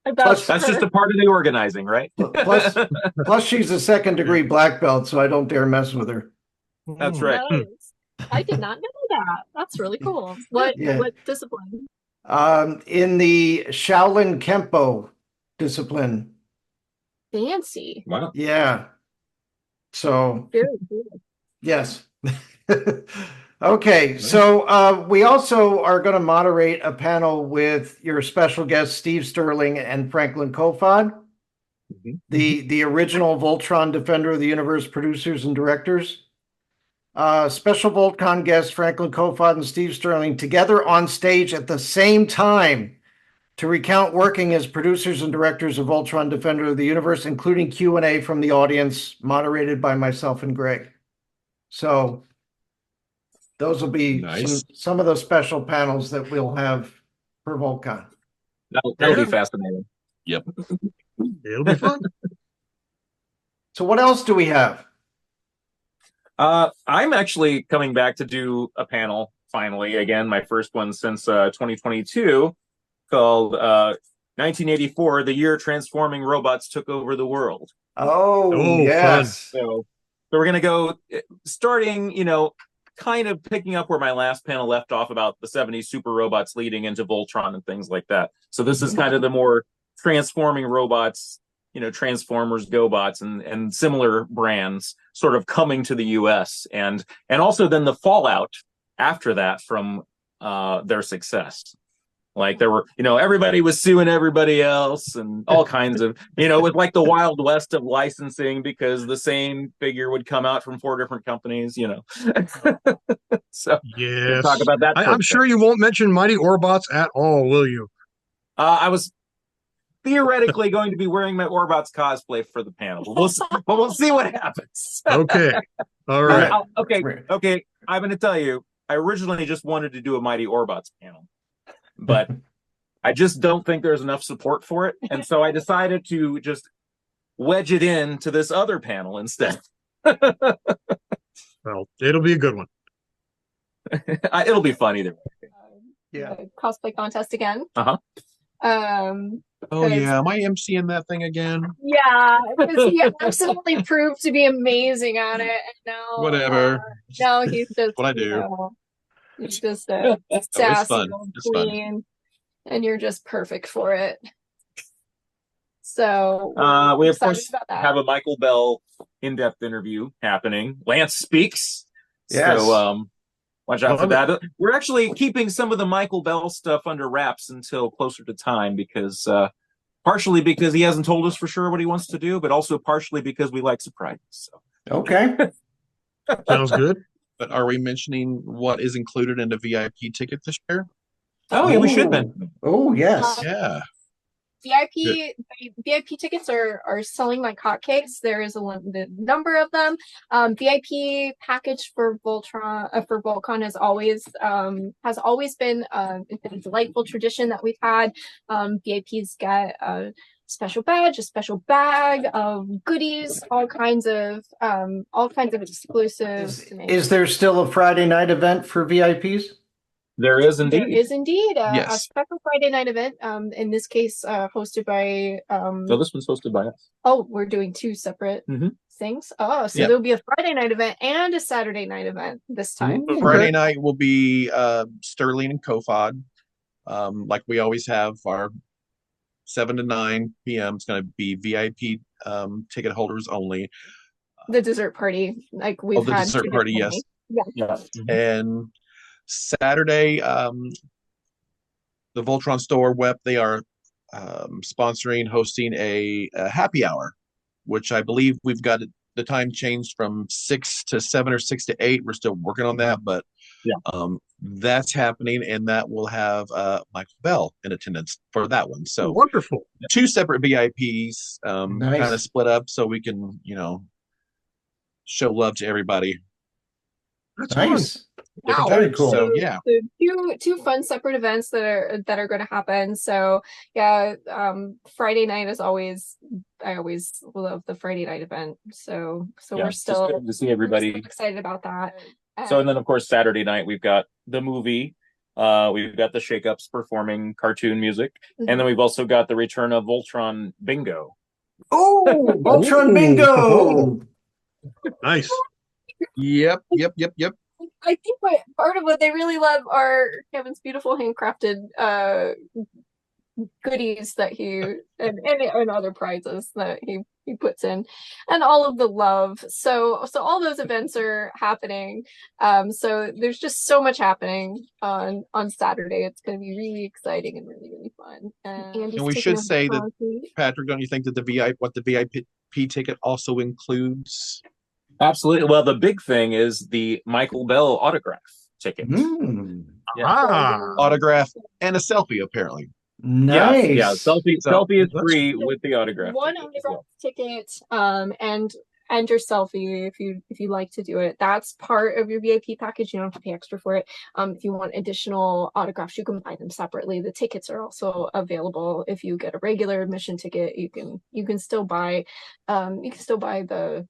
I Plus- vouch That's for just her. a part of the organizing, right? Plus she's a second degree black belt, so I don't dare mess with her. That's right. Nice. I did not know that. That's really cool. What Yeah. what discipline? In the Shaolin Kempo discipline. Fancy. Wow. Yeah. So Very cool. yes. Okay, so we also are going to moderate a panel with your special guests, Steve Sterling and Franklin Kofod, the original Voltron Defender of the Universe producers and directors. Special VoltCon guests Franklin Kofod and Steve Sterling together on stage at the same time to recount working as producers and directors of Voltron Defender of the Universe, including Q&A from the audience, moderated by myself and Greg. So those will be Nice. some of those special panels that we'll have for VoltCon. That'll be fascinating. It'll be fun. So what else do we have? I'm actually coming back to do a panel finally again, my first one since 2022, called 1984, the year transforming robots took over the world. Oh, Oh, yes. So we're gonna go starting, kind of picking up where my last panel left off about the 70s super robots leading into Voltron and things like that. So this is kind of the more transforming robots, Transformers, GoBots, and similar brands sort of coming to the US and also then the fallout after that from their success. Like there were, everybody was suing everybody else and all kinds of, with like the Wild West of licensing because the same figure would come out from 4 different companies, So we'll Yes. talk about that. I'm sure you won't mention Mighty Orbots at all, will you? I was theoretically going to be wearing my Orbots cosplay for the panel. But we'll see what happens. Okay. All right. Okay. I'm going to tell you, I originally just wanted to do a Mighty Orbots panel, but I just don't think there's enough support for it. And so I decided to just wedge it into this other panel instead. Well, it'll be a good one. It'll be fun either way. Yeah. Cosplay contest again. Uh-huh. Oh yeah, am I emceeing that thing again? Yeah, because he absolutely proved to be amazing at it, and now Whatever. now he's just What I do. He's just a sassy fun. old It's fun. queen, and you're just perfect for it. So We of excited course about that. have a Michael Bell in-depth interview happening. Lance speaks. Yes. So watch out for Love that. We're actually keeping some of the Michael Bell stuff under wraps until closer to time because partially because he hasn't told us for sure what he wants to do, but also partially because we like surprises. So Okay. Sounds good. But are we mentioning what is included in the VIP ticket this year? oh yeah, we should then. Oh, yes. Yeah. VIP tickets are selling like hotcakes. There is a limited number of them. VIP package for VoltCon has always been a delightful tradition that we've had. VIPs get a special badge, a special bag of goodies, all kinds of exclusives. Is there still a Friday night event for VIPs? There is There indeed. is indeed a Yes. special Friday night event. In this case, hosted by So this one's hosted by us. Oh, we're doing two separate Mhm. things. Oh, so Yep. there'll be a Friday night event and a Saturday night event this time. Ooh. Friday night will be Sterling and Kofod. Like we always have, our 7 to 9 p.m. is going to be VIP ticket holders only. The dessert party, like we've The had dessert party, yes. traditionally. Yeah. And Saturday, the Voltron store web, they are hosting a happy hour, which I believe we've got the time changed from 6 to 7 or 6 to 8. We're still working on that, but that's happening, and that will have Michael Bell in attendance for that one. So Wonderful. 2 separate VIPs, Nice. kind of split up so we can, show love to everybody. That's fun. Nice. Different Very times. cool. So yeah. So two fun separate events that are going to happen. So yeah, Friday night is always, I always love the Friday night event. So Yeah, we're it's just still good to see everybody. excited about that. So and then of course Saturday night we've got the movie. We've got the Shake-Ups performing cartoon music, and then we've also got the return of Voltron Bingo. Oh, Voltron Bingo. Nice. Yep. I think part of what they really love are Kevin's beautiful handcrafted goodies that he and other prizes that he puts in, and all of the love. So all those events are happening. So there's just so much happening on Saturday. It's going to be really exciting and really, really fun. Andy's And we taking should over say the that, phone. Patrick, don't you think that the VIP ticket also includes? Absolutely. Well, the big thing is the Michael Bell autograph ticket. Mm, Autograph and a selfie, apparently. nice. Yeah, selfie is free with the autograph. One ticket as autograph well. ticket, and your selfie if you like to do it. That's part of your VIP package. You don't have to pay extra for it. If you want additional autographs, you can buy them separately. The tickets are also available. If you get a regular admission ticket, you can still buy the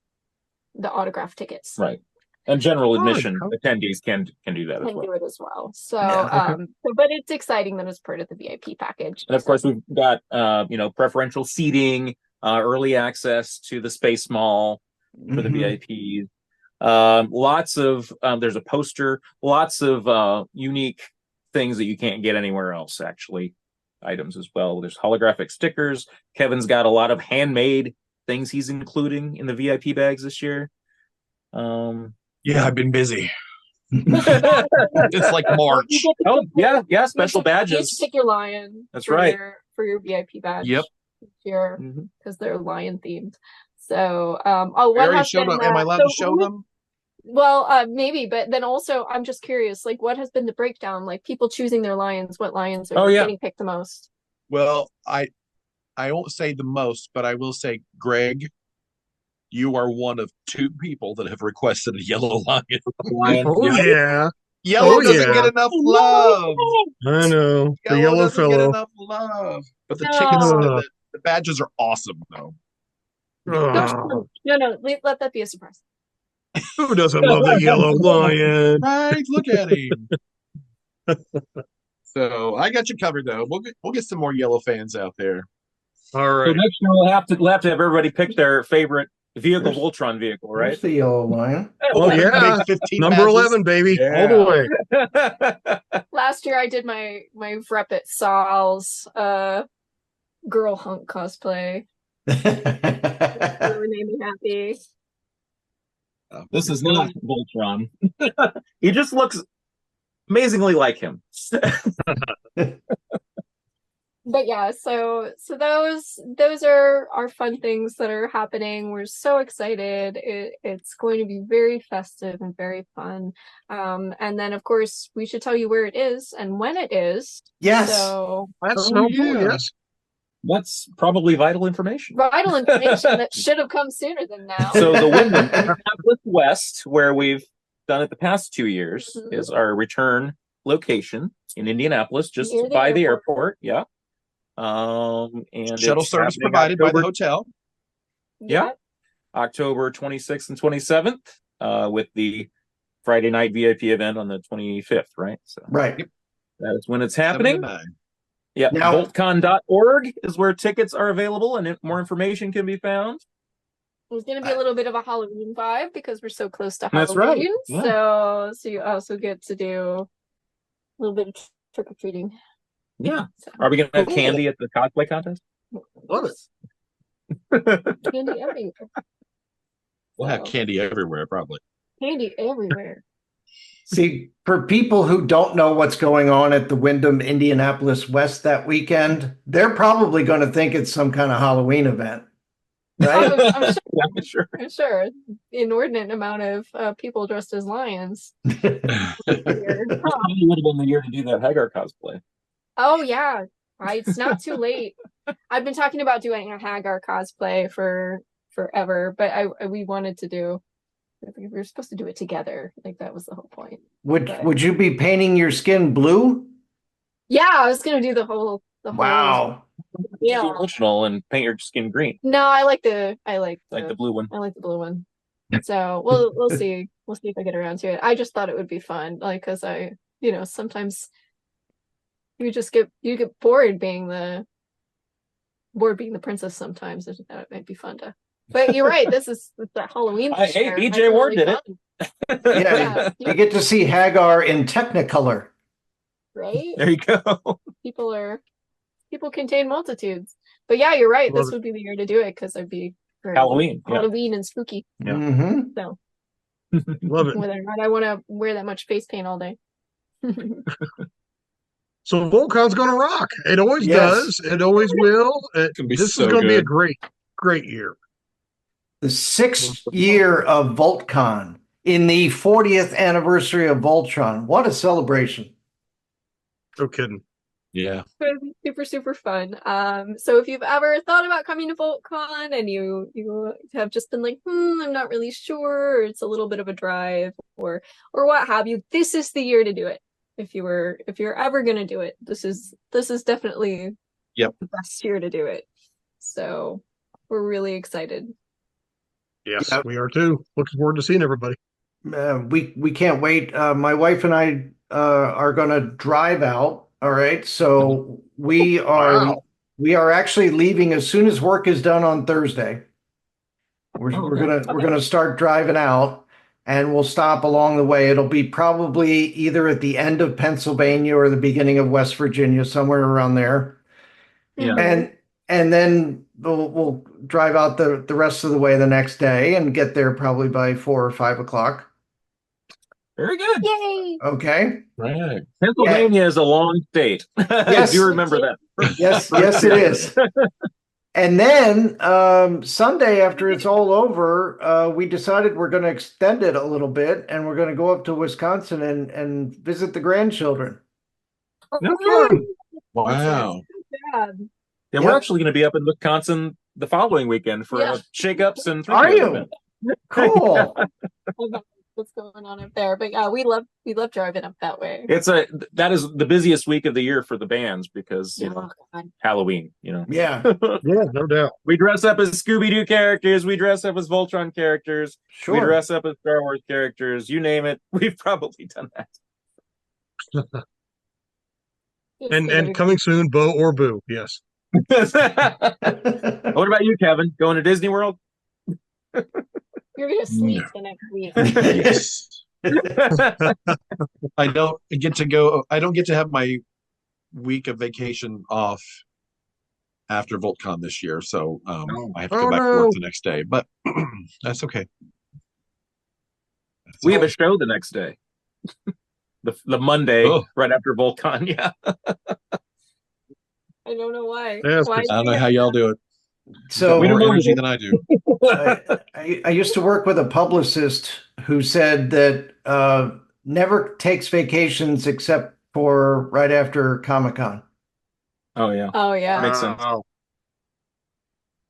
autograph tickets. Right. And general Right. admission attendees can do that as Can well. do it as well. So, Yeah, but it's exciting that it's part of the VIP package. And of course, we've got preferential seating, early access to the Space Mall for the Mhm. VIPs. Lots of there's a poster, lots of unique things that you can't get anywhere else. Actually, items as well. There's holographic stickers. Kevin's got a lot of handmade things he's including in the VIP bags this year. Yeah, I've been busy. It's like March. Oh yeah, special You have to badges. pick your lion. That's for right. for your VIP badge. Yep. Here, Mhm. because they're lion themed. So, I what already has showed been them. Am I allowed to show them? Well, maybe, but then also I'm just curious, like what has been the breakdown? Like people choosing their lions, what lions are Oh, yeah. getting picked the most? Well, I won't say the most, but I will say, Greg, you are one of 2 people that have requested a yellow lion. Oh yeah, Yellow Oh, doesn't yeah. get enough love. I know the yellow doesn't get fellow. enough love. But the No. tickets, Ugh. the badges are awesome, though. Oh, No, let that be a surprise. who doesn't love the yellow lion? Right? Look at him. So I got you covered, though. We'll get some more yellow fans out there. All So right. next year we'll have to have everybody pick their favorite vehicle, Voltron vehicle, right? Where's the yellow lion? Oh yeah, Make 15 number badges. 11, baby, all the way. Last year I did my Vrepit Sal's girl hunk cosplay. Really made me happy. This is not Voltron. He just looks amazingly like him. But yeah, so those are our fun things that are happening. We're so excited. It's going to be very festive and very fun. And then of course we should tell you where it is and when it is. Yes. So That's Oh, helpful. yeah. Yes. That's probably vital information. vital information that should have come sooner than now. So the Wyndham Indianapolis West, where we've done it the past 2 years, Mhm. is our return location in Indianapolis, just Near the by the airport. airport. Yeah. And Shuttle it's service happening provided by the October- hotel. Yeah. October 26th and 27th, with the Friday night VIP event on the 25th, right? So Right. that is when it's 7 to happening. 9. Yeah, Now- VoltCon.org is where tickets are available and more information can be found. There's going to be a little bit of a Halloween vibe because we're so close to That's Halloween. right, yeah. So you also get to do a little bit of trick or treating. Yeah. So, Are we going to have Cool. candy at the cosplay contest? Love it. candy everywhere. We'll have So, candy everywhere, probably. candy everywhere. See, for people who don't know what's going on at the Wyndham Indianapolis West that weekend, they're probably going to think it's some kind of Halloween event, right? I'm Yeah, sure. I'm sure. Inordinate amount of people dressed as lions. Here. Probably would have been the year to do that Hagar cosplay. Oh yeah, it's not too late. I've been talking about doing a Hagar cosplay for forever, but we wanted to do. We were supposed to do it together. Like that was the whole point. Would you be painting your skin blue? Yeah, I was gonna do the whole. Wow. Yeah. The original and paint your skin green, No, I like the like the blue one. I like the blue one. So we'll see. We'll see if I get around to it. I just thought it would be fun, like because sometimes you get bored being the princess sometimes. That might be fun to. But you're right. This is that Halloween. Hey, this year. BJ Might be Ward really did it. fun, Yeah, Yeah. you get to see Hagar in Technicolor. right? There you go. People contain multitudes. But yeah, you're right. Love This it. would be the year to do it because I'd be very Halloween. Yeah. Halloween and spooky. Yeah. Mm-hmm. So Love it. whether or not I want to wear that much face paint all day. So VoltCon's going to rock. It always Yes. does. It always will. gonna be This so is going to be a good. great year. The 6th year of VoltCon in the 40th anniversary of Voltron. What a celebration. No kidding. Yeah. Super, super fun. So if you've ever thought about coming to VoltCon and you have just been like, I'm not really sure, or it's a little bit of a drive, or what have you, this is the year to do it. If you're ever gonna do it, this is definitely Yep. the best year to do it. So we're really excited. Yes, Yeah. we are too. Looking forward to seeing everybody. We can't wait. My wife and I are going to drive out. All right. So we are actually leaving as soon as work is done on Thursday. We're gonna start driving out, and we'll stop along the way. It'll be probably either at the end of Pennsylvania or the beginning of West Virginia, somewhere around there. Yeah. And then we'll drive out the rest of the way the next day and get there probably by 4 or 5 o'clock. Very good. Yay! Okay. Right. Pennsylvania is a long state. I do remember that. Yes, it is. And then Sunday, after it's all over, we decided we're going to extend it a little bit, and we're going to go up to Wisconsin and visit the grandchildren. No kidding. Wow. Yeah. Yeah, we're actually going to be up in Wisconsin the following weekend for Yeah. shake-ups and Are 3PO you? event. Cool. What's going on up there? But yeah, we love driving up that way. That is the busiest week of the year for the bands because Oh, God. Halloween. Yeah, Yeah, no doubt. We dress up as Scooby-Doo characters. We dress up as Voltron characters. We sure. dress up as Star Wars characters. You name it. We've probably done that. And coming soon, Bo or Boo. Yes. What about you, Kevin? Going to Disney World? You're gonna sleep the next week. Yes. I don't get to go. I don't get to have my week of vacation off after VoltCon this year, so I have to go back to work the next day. But that's okay. We have a show the next day. The Monday right after VoltCon. Yeah. I don't know why. Yes, Why I don't know how y'all do it. So We don't more know. energy than I do. I used to work with a publicist who said that never takes vacations except for right after Comic-Con. Oh yeah. Oh yeah, Makes sense. Wow.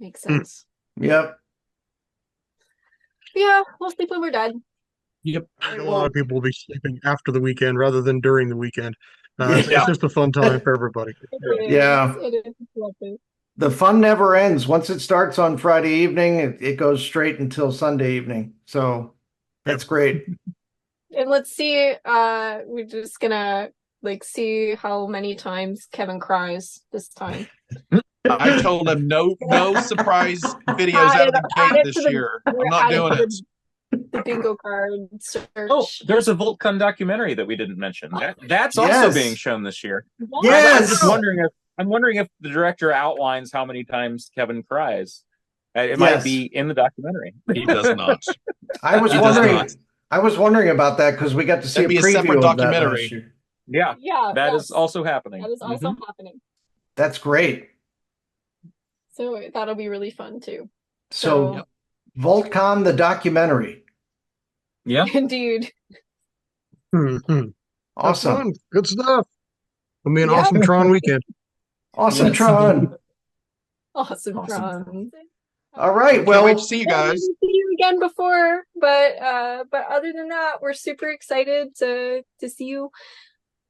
makes sense. Yep. Yeah, we'll sleep when we're dead. Yep. A lot of people will be sleeping after the weekend rather than during the weekend. It's Yeah. just a fun time for everybody. Yeah. It is lovely. The fun never ends. Once it starts on Friday evening, it goes straight until Sunday evening. So that's great. And let's see. We're just gonna see how many times Kevin cries this time. I told him no surprise videos out of the Add gate it this to the- year. we're I'm not adding doing to it. The bingo card search. Oh, there's a VoltCon documentary that we didn't mention. That's also Yes. being shown this year. Yes. I'm just wondering if the director outlines how many times Kevin cries. It might Yes. be in the documentary. He does not. I was He does wondering. not. I was wondering about that because we got to see That'd be a a preview separate of that documentary. last year. Yeah, Yeah, that yes, is also happening. that is also happening. That's great. So that'll be really fun too. So, So- VoltCon the documentary. Yeah. Indeed. That's Awesome. fun. Good stuff. It'll be an Yeah. awesome Tron weekend. Awesome, Yes. Tron. Awesome, Awesome. Tron. All right. Can't Well, wait to see you guys. See you again before, but other than that, we're super excited to see you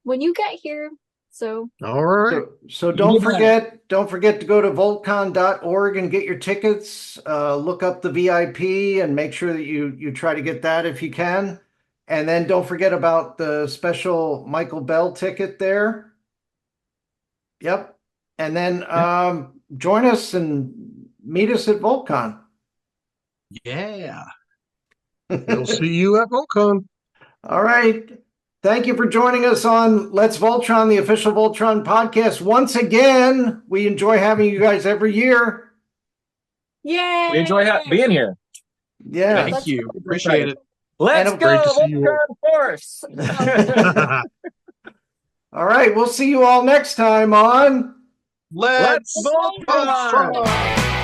when you get here. So All right. so don't forget to go to voltcon.org and get your tickets. Look up the VIP and make sure that you try to get that if you can. And then don't forget about the special Michael Bell ticket there. Yep. And then join us and meet us at VoltCon. Yeah. We'll see you at VoltCon. All right. Thank you for joining us on Let's Voltron, the official Voltron podcast. Once again, we enjoy having you guys every year. yay! We enjoy being here. Yeah. Thank you. Appreciate it. Let's And go, great to see you all. VoltCon Force! All right. We'll see you all next time on Let's Voltron! Voltron!